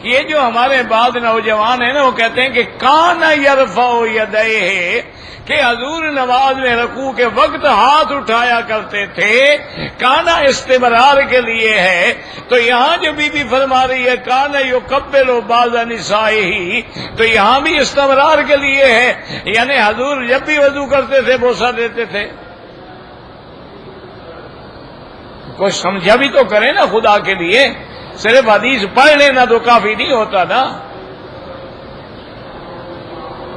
کہ یہ جو ہمارے بعض نوجوان ہیں نا وہ کہتے ہیں کہ کان یرفع یدیہ, کہ حضور نماز میں رکوع کے وقت ہاتھ اٹھایا کرتے تھے, کانا استمرار کے لیے ہے. تو یہاں جو بی بی فرما رہی ہے کانا یقبل بعض نسائہ, تو یہاں بھی استمرار کے لیے ہے, یعنی حضور جب بھی وضو کرتے تھے بوسہ دیتے تھے. کچھ سمجھا بھی تو کریں نا خدا کے لیے, صرف حدیث پڑھ لینا تو کافی نہیں ہوتا نا.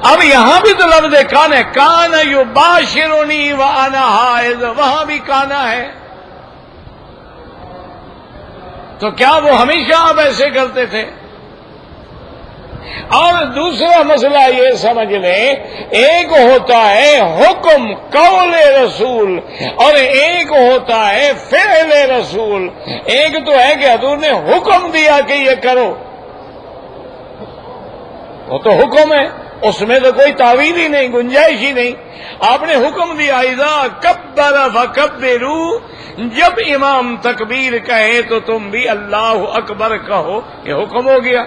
اب یہاں بھی تو لفظ کان ہے, کان یباشرنی وانا حائض, وہاں بھی کانا ہے. تو کیا وہ ہمیشہ آپ ایسے کرتے تھے؟ اور دوسرا مسئلہ یہ سمجھ لیں, ایک ہوتا ہے حکم قول رسول اور ایک ہوتا ہے فعل رسول. ایک تو ہے کہ حضور نے حکم دیا کہ یہ کرو, وہ تو حکم ہے, اس میں تو کوئی تعویل ہی نہیں, گنجائش ہی نہیں. آپ نے حکم دیا اذا کبر فکبروا, جب امام تکبیر کہے تو تم بھی اللہ اکبر کہو, یہ حکم ہو گیا.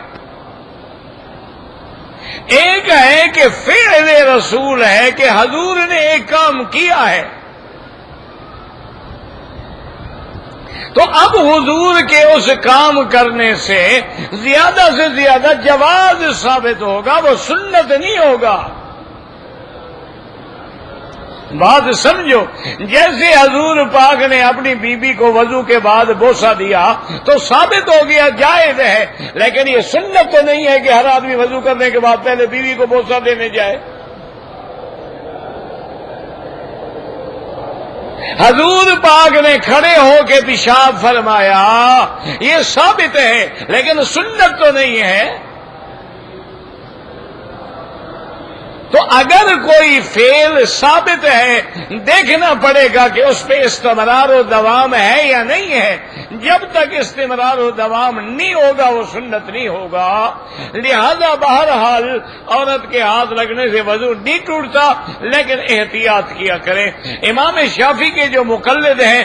ایک ہے کہ فعل رسول ہے کہ حضور نے ایک کام کیا ہے, تو اب حضور کے اس کام کرنے سے زیادہ جواز ثابت ہوگا, وہ سنت نہیں ہوگا. بات سمجھو, جیسے حضور پاک نے اپنی بیوی کو وضو کے بعد بوسہ دیا تو ثابت ہو گیا جائز ہے, لیکن یہ سنت تو نہیں ہے کہ ہر آدمی وضو کرنے کے بعد پہلے بیوی کو بوسہ دینے جائے. حضور پاک نے کھڑے ہو کے پیشاب فرمایا, یہ ثابت ہے لیکن سنت تو نہیں ہے. تو اگر کوئی فعل ثابت ہے دیکھنا پڑے گا کہ اس پہ استمرار و دوام ہے یا نہیں ہے. جب تک استمرار و دوام نہیں ہوگا وہ سنت نہیں ہوگا. لہذا بہرحال عورت کے ہاتھ لگنے سے وضو نہیں ٹوٹتا, لیکن احتیاط کیا کریں. امام شافعی کے جو مقلد ہیں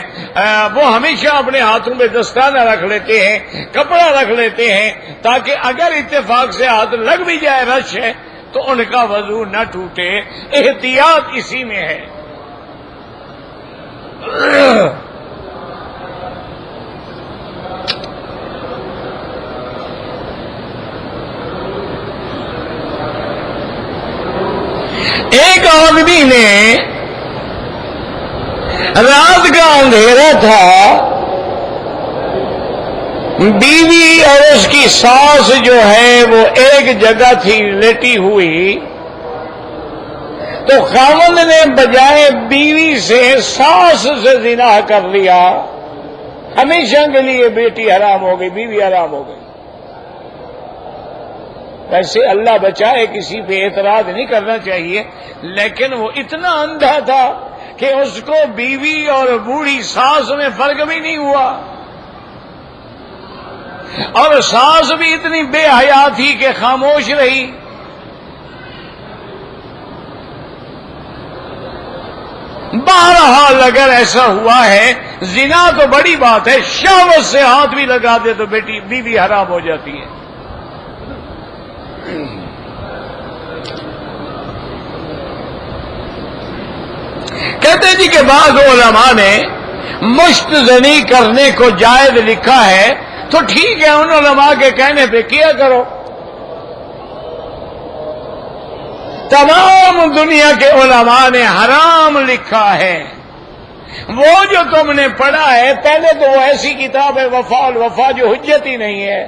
وہ ہمیشہ اپنے ہاتھوں میں دستانہ رکھ لیتے ہیں, کپڑا رکھ لیتے ہیں, تاکہ اگر اتفاق سے ہاتھ لگ بھی جائے رش ہے تو ان کا وضو نہ ٹوٹے. احتیاط اسی میں ہے. ایک آدمی نے رات کا اندھیرا تھا, بیوی اور اس کی ساس جو ہے وہ ایک جگہ تھی لیٹی ہوئی, تو خاوند نے بجائے بیوی سے ساس سے زنا کر لیا. ہمیشہ کے لیے بیٹی حرام ہو گئی, بیوی حرام ہو گئی. ویسے اللہ بچائے, کسی پہ اعتراض نہیں کرنا چاہیے, لیکن وہ اتنا اندھا تھا کہ اس کو بیوی اور بوڑھی ساس میں فرق بھی نہیں ہوا, اور ساس بھی اتنی بے حیا تھی کہ خاموش رہی. بہرحال اگر ایسا ہوا ہے, زنا تو بڑی بات ہے, شہوت سے ہاتھ بھی لگا دے تو بیوی حرام ہو جاتی ہے. کہتے جی کہ بعض علماء نے مشت زنی کرنے کو جائز لکھا ہے, تو ٹھیک ہے, ان علماء کے کہنے پہ کیا کرو. تمام دنیا کے علماء نے حرام لکھا ہے. وہ جو تم نے پڑھا ہے پہلے تو وہ ایسی کتاب ہے وفا الوفا جو حجت ہی نہیں ہے.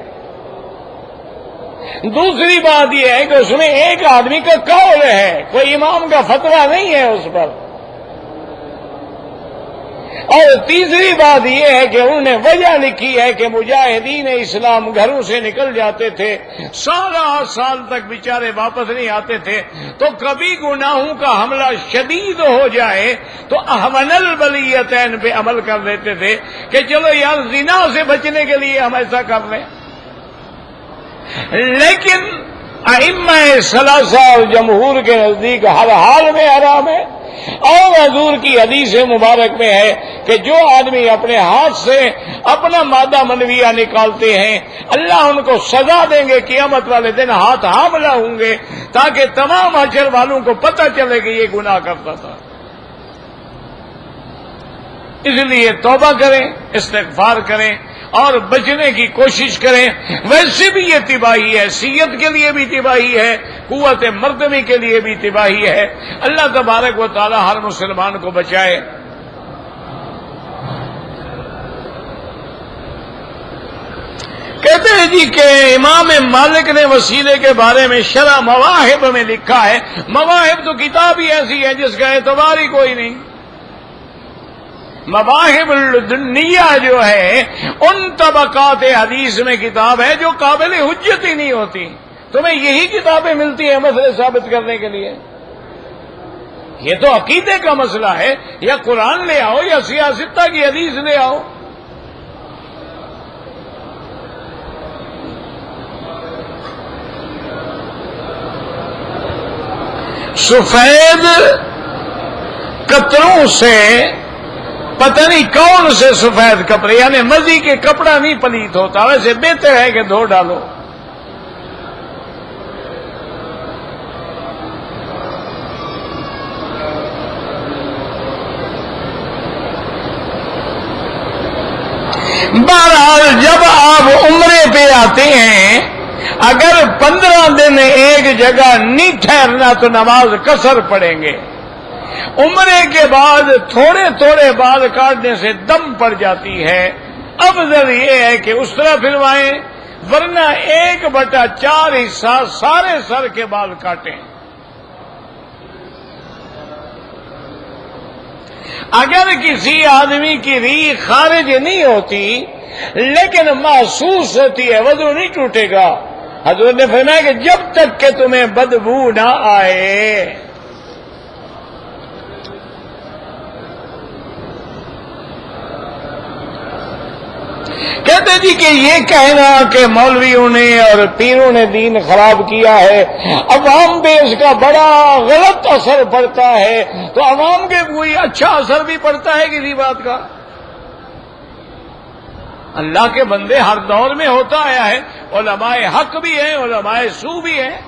دوسری بات یہ ہے کہ اس میں ایک آدمی کا قول ہے, کوئی امام کا فتویٰ نہیں ہے اس پر. اور تیسری بات یہ ہے کہ انہوں نے وجہ لکھی ہے کہ مجاہدین اسلام گھروں سے نکل جاتے تھے، 16 سال تک بیچارے واپس نہیں آتے تھے، تو کبھی گناہوں کا حملہ شدید ہو جائے تو احون البلیتین پہ عمل کر لیتے تھے کہ چلو یار زنا سے بچنے کے لیے ہم ایسا کر لیں۔ لیکن ائمہ ثلاثہ اور جمہور کے نزدیک ہر حال میں حرام ہے، اور حضور کی حدیث مبارک میں ہے کہ جو آدمی اپنے ہاتھ سے اپنا مادہ منویہ نکالتے ہیں اللہ ان کو سزا دیں گے، قیامت والے دن ہاتھ حاملہ ہوں گے تاکہ تمام حشر والوں کو پتہ چلے کہ یہ گناہ کرتا تھا۔ اس لیے توبہ کریں، استغفار کریں اور بچنے کی کوشش کریں۔ ویسے بھی یہ تباہی ہے، حیثیت کے لیے بھی تباہی ہے، قوت مردمی کے لیے بھی تباہی ہے۔ اللہ تبارک و تعالی ہر مسلمان کو بچائے۔ کہتے ہیں جی کہ امام مالک نے وسیلے کے بارے میں شرح مواہب میں لکھا ہے، مواہب تو کتاب ہی ایسی ہے جس کا اعتبار ہی کوئی نہیں۔ مواہب الدنیا جو ہے ان طبقات حدیث میں کتاب ہے جو قابل حجت ہی نہیں ہوتی۔ تمہیں یہی کتابیں ملتی ہیں مسئلے ثابت کرنے کے لیے؟ یہ تو عقیدے کا مسئلہ ہے، یا قرآن لے آؤ یا سیاستہ کی حدیث لے آؤ۔ سفید قطروں سے پتہ نہیں کون سے سفید کپڑے، یعنی مزی کے کپڑا نہیں پلیت ہوتا، ویسے بہتر ہے کہ دھو ڈالو۔ بہرحال جب آپ عمرے پہ آتے ہیں، اگر 15 دن ایک جگہ نہیں ٹھہرنا تو نماز قصر پڑھیں گے۔ عمرے کے بعد تھوڑے تھوڑے بال کاٹنے سے دم پڑ جاتی ہے، افضل یہ ہے کہ اس طرح پھروائیں، ورنہ 1/4 حصہ سارے سر کے بال کاٹیں۔ اگر کسی آدمی کی ریح خارج نہیں ہوتی لیکن محسوس ہوتی ہے، وضو نہیں ٹوٹے گا۔ حضرت نے فرمایا کہ جب تک کہ تمہیں بدبو نہ آئے۔ کہتے جی کہ یہ کہنا کہ مولویوں نے اور پیروں نے دین خراب کیا ہے، عوام پہ اس کا بڑا غلط اثر پڑتا ہے، تو عوام کے کوئی اچھا اثر بھی پڑتا ہے کسی بات کا؟ اللہ کے بندے ہر دور میں ہوتا آیا ہے، علماء حق بھی ہیں، علماء سو بھی ہیں،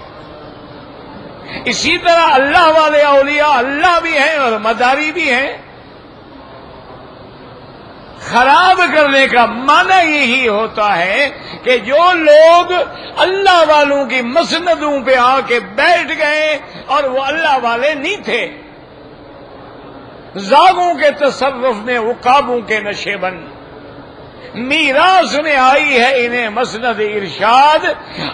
اسی طرح اللہ والے اولیاء اللہ بھی ہیں اور مداری بھی ہیں۔ خراب کرنے کا معنی یہی ہوتا ہے کہ جو لوگ اللہ والوں کی مسندوں پہ آ کے بیٹھ گئے اور وہ اللہ والے نہیں تھے، زاغوں کے تصرف میں عقابوں کے نشیبند، میراث میں آئی ہے انہیں مسند ارشاد،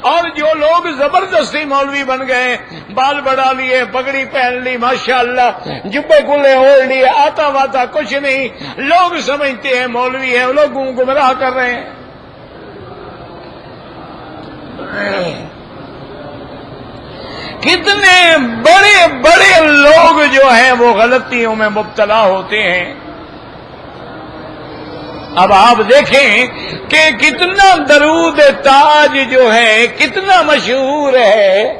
اور جو لوگ زبردستی مولوی بن گئے، بال بڑھا لیے، پگڑی پہن لی، ماشاءاللہ جبے کلے اوڑھ لیے، آتا واتا کچھ نہیں، لوگ سمجھتے ہیں مولوی ہیں، لوگوں کو گمراہ کر رہے ہیں۔ کتنے بڑے بڑے لوگ جو ہیں وہ غلطیوں میں مبتلا ہوتے ہیں۔ اب آپ دیکھیں کہ کتنا درود تاج جو ہے کتنا مشہور ہے۔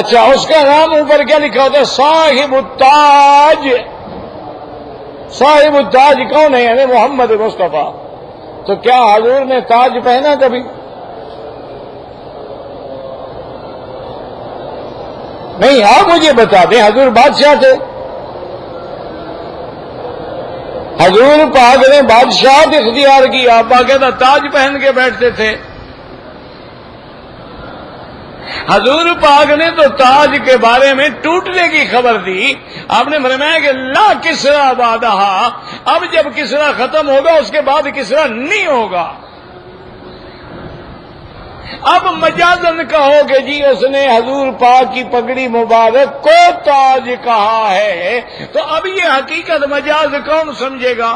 اچھا، اس کا نام اوپر کیا لکھا ہوتا ہے؟ صاحب التاج۔ صاحب التاج کون ہے؟ یعنی محمد مصطفیٰ۔ تو کیا حضور نے تاج پہنا کبھی؟ نہیں، آپ مجھے بتا دیں، حضور بادشاہ تھے؟ حضور پاک نے بادشاہت اختیار کی، آپ باقاعدہ تاج پہن کے بیٹھتے تھے۔ حضور پاک نے تو تاج کے بارے میں ٹوٹنے کی خبر دی، آپ نے فرمایا کہ لا کسرا بعدہ، اب جب کسرا ختم ہوگا اس کے بعد کسرا نہیں ہوگا۔ اب مجازن کہو کہ جی اس نے حضور پاک کی پگڑی مبارک کو تاج کہا ہے، تو اب یہ حقیقت مجاز کون سمجھے گا؟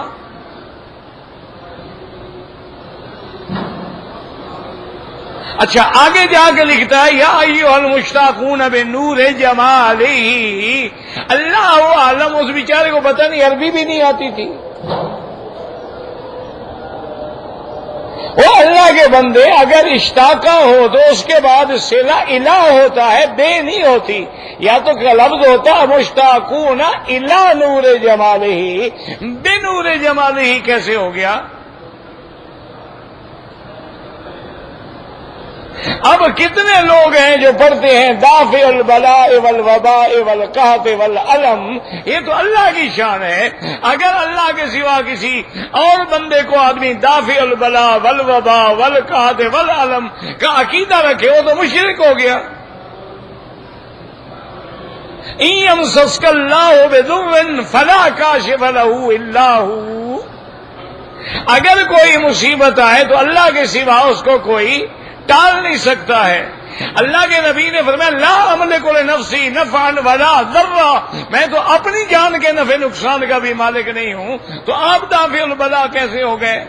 اچھا آگے جا کے لکھتا ہے یا ایھا المشتاقون بنور جمالہ، اللہ عالم اس بیچارے کو پتہ نہیں عربی بھی نہیں آتی تھی، وہ اللہ کے بندے اگر اشتاقہ ہو تو اس کے بعد صلہ الہ ہوتا ہے، بے نہیں ہوتی، یا تو لفظ ہوتا مشتاقون الی نور جمالہ، بنور جمالہ کیسے ہو گیا؟ اب کتنے لوگ ہیں جو پڑھتے ہیں دافع البلاء والوباء والقحط والعلم، یہ تو اللہ کی شان ہے، اگر اللہ کے سوا کسی اور بندے کو آدمی دافع البلاء والوباء والقحط والعلم کا عقیدہ رکھے وہ تو مشرک ہو گیا۔ ان یمسسک اللہ بضر فلا کاشف لہ الا ہو، اگر کوئی مصیبت آئے تو اللہ کے سوا اس کو کوئی ٹال نہیں سکتا ہے۔ اللہ کے نبی نے فرمایا لا املک لنفسی نفعا ولا ضرا، میں تو اپنی جان کے نفع نقصان کا بھی مالک نہیں ہوں، تو آپ دافع البلاء کیسے ہو گئے؟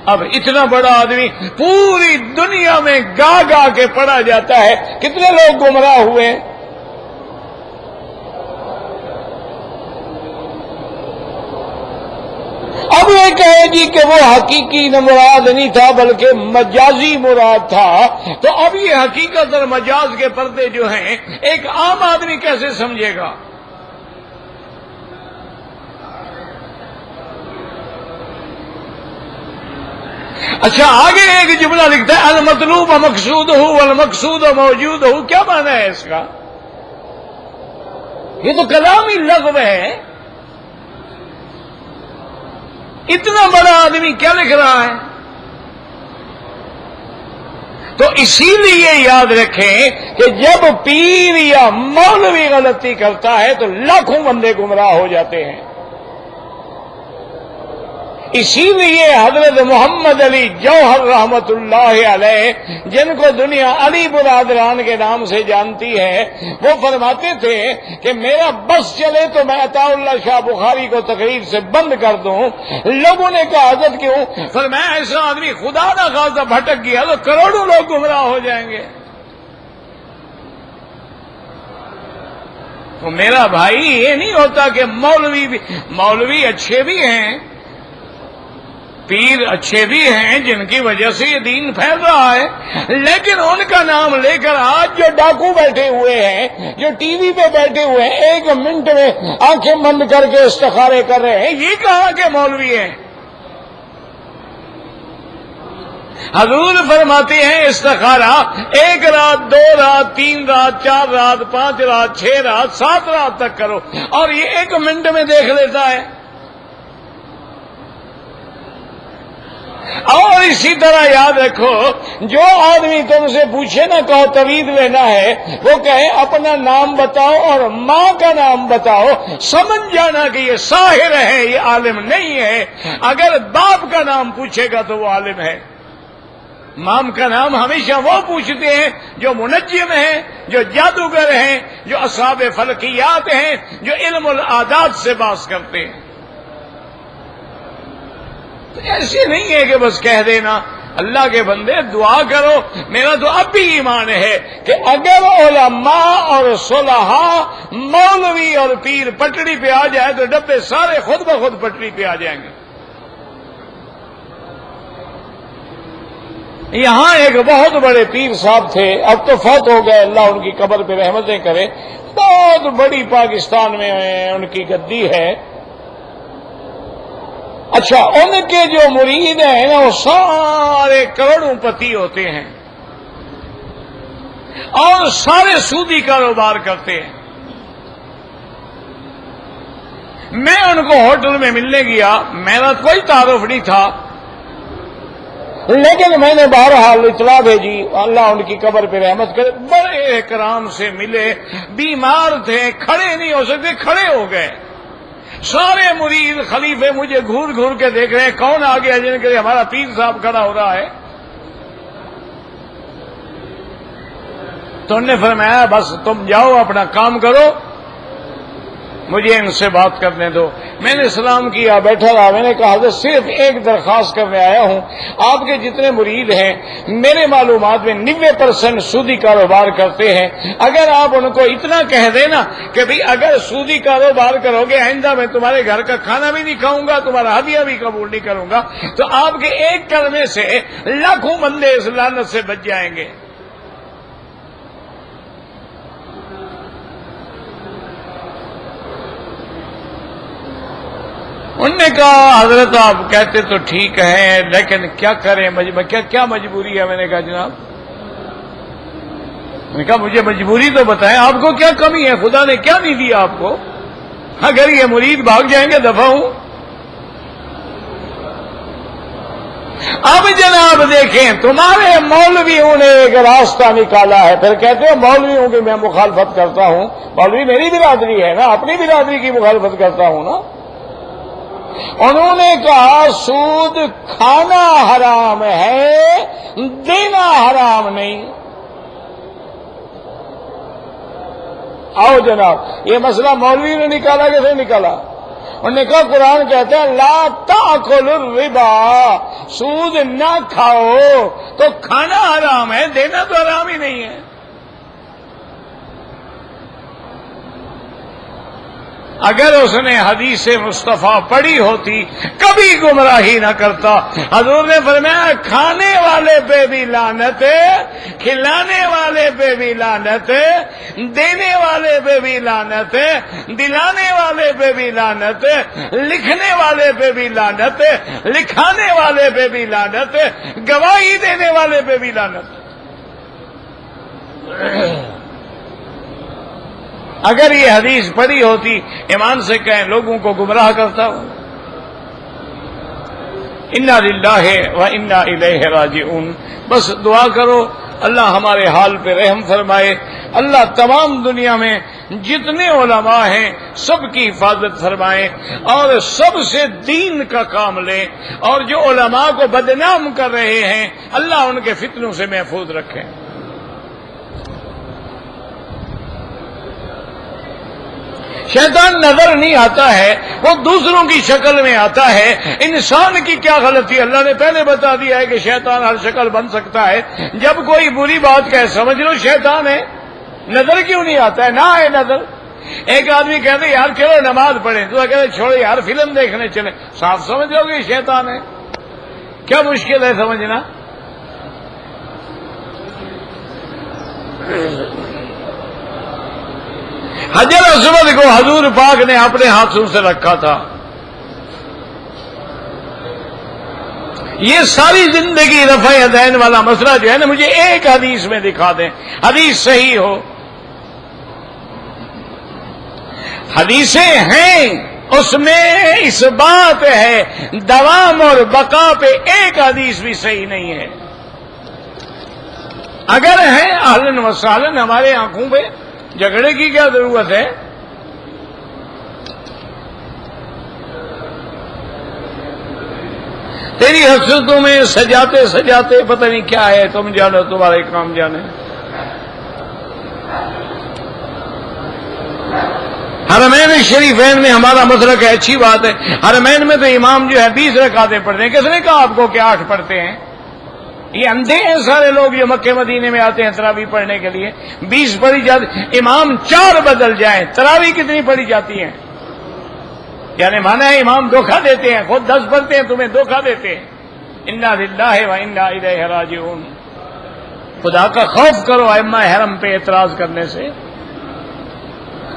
اب اتنا بڑا آدمی پوری دنیا میں گا گا کے پڑھا جاتا ہے، کتنے لوگ گمراہ ہوئے؟ اب یہ کہے جی کہ وہ حقیقی مراد نہیں تھا بلکہ مجازی مراد تھا، تو اب یہ حقیقت اور مجاز کے پردے جو ہیں ایک عام آدمی کیسے سمجھے گا؟ اچھا آگے ایک جملہ لکھتا ہے المطلوب مقصود ہو والمقصود موجود ہو، کیا معنی ہے اس کا؟ یہ تو کلامی لغو ہے، اتنا بڑا آدمی کیا لکھ رہا ہے؟ تو اسی لیے یاد رکھیں کہ جب پیر یا مولوی غلطی کرتا ہے تو لاکھوں بندے گمراہ ہو جاتے ہیں۔ اسی لیے حضرت محمد علی جوہر رحمت اللہ علیہ، جن کو دنیا علی برادران کے نام سے جانتی ہے، وہ فرماتے تھے کہ میرا بس چلے تو میں عطا اللہ شاہ بخاری کو تقریر سے بند کر دوں۔ لوگوں نے کہا حضرت کیوں؟ فرمایا ایسا آدمی خدا نہ خواستہ بھٹک گیا تو کروڑوں لوگ گمراہ ہو جائیں گے۔ تو میرا بھائی یہ نہیں ہوتا کہ مولوی اچھے بھی ہیں، پیر اچھے بھی ہیں جن کی وجہ سے یہ دین پھیل رہا ہے، لیکن ان کا نام لے کر آج جو ڈاکو بیٹھے ہوئے ہیں، جو ٹی وی پہ بیٹھے ہوئے ہیں، ایک منٹ میں آنکھیں بند کر کے استخارے کر رہے ہیں، یہ کہاں کے مولوی ہیں؟ حضور فرماتے ہیں استخارہ 1 رات 2 رات 3 رات 4 رات 5 رات 6 رات 7 رات تک کرو، اور یہ 1 منٹ میں دیکھ لیتا ہے۔ اور اسی طرح یاد رکھو، جو آدمی تم سے پوچھے نہ کہو توید لینا ہے، وہ کہے اپنا نام بتاؤ اور ماں کا نام بتاؤ، سمجھ جانا کہ یہ ساحر ہے، یہ عالم نہیں ہے۔ اگر باپ کا نام پوچھے گا تو وہ عالم ہے۔ مام کا نام ہمیشہ وہ پوچھتے ہیں جو منجم ہیں، جو جادوگر ہیں، جو اصحاب فلکیات ہیں، جو علم العادات سے باز کرتے ہیں۔ ایسے نہیں ہے کہ بس کہہ دینا۔ اللہ کے بندے دعا کرو۔ میرا تو اب بھی ایمان ہے کہ اگر علماء اور صلحاء، مولوی اور پیر پٹڑی پہ آ جائے تو ڈبے سارے خود بخود پٹڑی پہ آ جائیں گے۔ یہاں ایک بہت بڑے پیر صاحب تھے، اب تو فوت ہو گئے، اللہ ان کی قبر پہ رحمتیں کرے، بہت بڑی پاکستان میں ان کی گدی ہے۔ اچھا ان کے جو مرید ہیں نا وہ سارے کروڑوں پتی ہوتے ہیں اور سارے سودی کاروبار کرتے ہیں۔ میں ان کو ہوٹل میں ملنے گیا، میرا کوئی تعارف نہیں تھا، لیکن میں نے بہرحال اطلاع بھیجی، اللہ ان کی قبر پہ رحمت کرے، بڑے احترام سے ملے، بیمار تھے، کھڑے نہیں ہو سکتے، کھڑے ہو گئے۔ سارے مرید خلیفے مجھے گھور گھور کے دیکھ رہے ہیں، کون آ گیا جن کے لیے ہمارا پیر صاحب کھڑا ہو رہا ہے. تو انہوں نے فرمایا بس تم جاؤ اپنا کام کرو، مجھے ان سے بات کرنے دو. میں نے سلام کیا، بیٹھا رہا. میں نے کہا حضرت صرف ایک درخواست کرنے آیا ہوں، آپ کے جتنے مرید ہیں میرے معلومات میں 90% سودی کاروبار کرتے ہیں. اگر آپ ان کو اتنا کہہ دیں نا کہ بھئی اگر سودی کاروبار کرو گے آئندہ میں تمہارے گھر کا کھانا بھی نہیں کھاؤں گا، تمہارا ہدیہ بھی قبول نہیں کروں گا، تو آپ کے ایک کلمے سے لاکھوں بندے اس لعنت سے بچ جائیں گے. انہوں نے کہا حضرت آپ کہتے تو ٹھیک ہے لیکن کیا کریں، کیا مجبوری ہے؟ میں نے کہا جناب، میں نے کہا مجھے مجبوری تو بتائیں، آپ کو کیا کمی ہے، خدا نے کیا نہیں دیا آپ کو؟ اگر یہ مرید بھاگ جائیں گے دفعہ ہوں. اب جناب دیکھیں تمہارے مولویوں نے ایک راستہ نکالا ہے، پھر کہتے ہو مولویوں کی میں مخالفت کرتا ہوں. مولوی میری برادری ہے نا، اپنی برادری کی مخالفت کرتا ہوں نا. انہوں نے کہا سود کھانا حرام ہے، دینا حرام نہیں. آؤ جناب، یہ مسئلہ مولوی نے نکالا کیسے نکالا؟ انہوں نے کہا قرآن کہتا ہے لا تاکلوا الربا، سود نہ کھاؤ. تو کھانا حرام ہے، دینا تو حرام ہی نہیں ہے. اگر اس نے حدیث مصطفیٰ پڑھی ہوتی کبھی گمراہی نہ کرتا. حضور نے فرمایا کھانے والے پہ بھی لعنت ہے، کھلانے والے پہ بھی لعنت ہے، دینے والے پہ بھی لعنت ہے، دلانے والے پہ بھی لعنت ہے، لکھنے والے پہ بھی لعنت ہے، لکھانے والے پہ بھی لعنت ہے، گواہی دینے والے پہ بھی لعنت ہے. اگر یہ حدیث پڑھی ہوتی ایمان سے کہیں لوگوں کو گمراہ کرتا ہوں. انا للہ و انا الیہ راجعون. بس دعا کرو اللہ ہمارے حال پہ رحم فرمائے، اللہ تمام دنیا میں جتنے علماء ہیں سب کی حفاظت فرمائے اور سب سے دین کا کام لے، اور جو علماء کو بدنام کر رہے ہیں اللہ ان کے فتنوں سے محفوظ رکھے. شیطان نظر نہیں آتا ہے، وہ دوسروں کی شکل میں آتا ہے. انسان کی کیا غلطی؟ اللہ نے پہلے بتا دیا ہے کہ شیطان ہر شکل بن سکتا ہے. جب کوئی بری بات کہے سمجھ لو شیطان ہے. نظر کیوں نہیں آتا ہے؟ نہ آئے نظر. ایک آدمی کہتے یار چلو نماز پڑھیں، تو کہتے چھوڑو یار فلم دیکھنے چلیں، صاف سمجھ لو گے شیطان ہے. کیا مشکل ہے سمجھنا؟ حجر اسود کو حضور پاک نے اپنے ہاتھوں سے رکھا تھا. یہ ساری زندگی رفع یدین والا مسئلہ جو ہے نا، مجھے ایک حدیث میں دکھا دیں، حدیث صحیح ہو. حدیثیں ہیں اس میں اس بات ہے دوام اور بقا پہ، ایک حدیث بھی صحیح نہیں ہے. اگر ہے اہلاً و سہلاً، ہمارے آنکھوں پہ جھگڑے کی کیا ضرورت ہے؟ تیری حسرتوں میں سجاتے سجاتے پتہ نہیں کیا ہے، تم جانو تمہارے کام جانے. حرمین شریفین میں ہمارا مسلک ہے، اچھی بات ہے. حرمین میں تو امام جو ہے 20 رکعتیں پڑھتے ہیں. کس نے کہا آپ کو کہ 8 پڑھتے ہیں؟ یہ اندھے ہیں سارے لوگ جو مکے مدینے میں آتے ہیں تراویح پڑھنے کے لیے. 20 پڑھی جاتی، امام 4 بدل جائیں تراویح کتنی پڑھی جاتی ہیں؟ یعنی مانا ہے امام دھوکہ دیتے ہیں، خود 10 پڑھتے ہیں تمہیں دھوکہ دیتے ہیں. انا للہ و انا الیہ راجعون. خدا کا خوف کرو ائمہ حرم پہ اعتراض کرنے سے.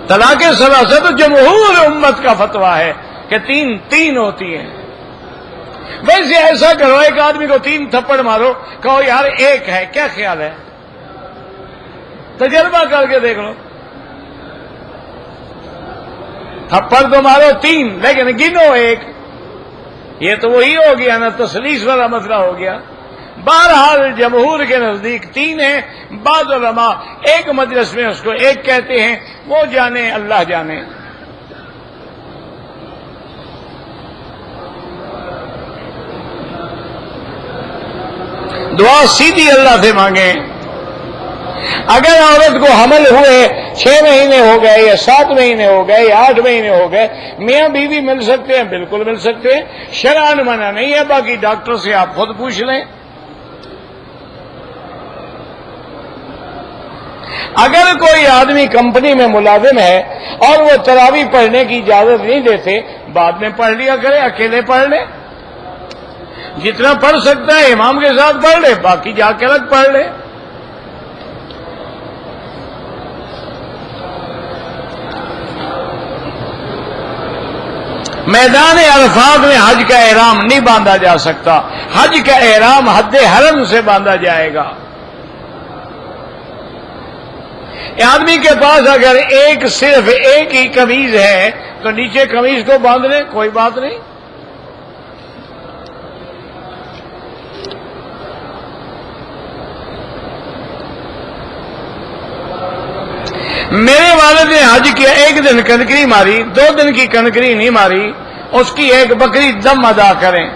طلاق ثلاثہ تو جمہور امت کا فتویٰ ہے کہ 3 ہوتی ہیں. ویسے ایسا کرو ایک آدمی کو 3 تھپڑ مارو، کہو یار 1 ہے، کیا خیال ہے؟ تجربہ کر کے دیکھ لو. تھپڑ تو مارو 3 لیکن گنو 1. یہ تو وہی ہو گیا نا، تسلیس والا مسئلہ ہو گیا. بہرحال جمہور کے نزدیک 3 ہے. بعض علماء ایک مجلس میں اس کو 1 کہتے ہیں، وہ جانے اللہ جانے. دعا سیدھی اللہ سے مانگیں. اگر عورت کو حمل ہوئے 6 مہینے ہو گئے یا 7 مہینے ہو گئے یا 8 مہینے ہو گئے، میاں بیوی مل سکتے ہیں، بالکل مل سکتے ہیں، شرعاً منع نہیں ہے. باقی ڈاکٹر سے آپ خود پوچھ لیں. اگر کوئی آدمی کمپنی میں ملازم ہے اور وہ تراویح پڑھنے کی اجازت نہیں دیتے، بعد میں پڑھ لیا کرے، اکیلے پڑھ لے. جتنا پڑھ سکتا ہے امام کے ساتھ پڑھ لے، باقی جا کے الگ پڑھ لے. میدان عرفات میں حج کا احرام نہیں باندھا جا سکتا. حج کا احرام حد حرم سے باندھا جائے گا. آدمی کے پاس اگر صرف ایک ہی قمیض ہے تو نیچے قمیض کو باندھ لے، کوئی بات نہیں. میرے والد نے حج کیا، 1 دن کنکری ماری، 2 دن کی کنکری نہیں ماری، اس کی 1 بکری دم ادا کریں.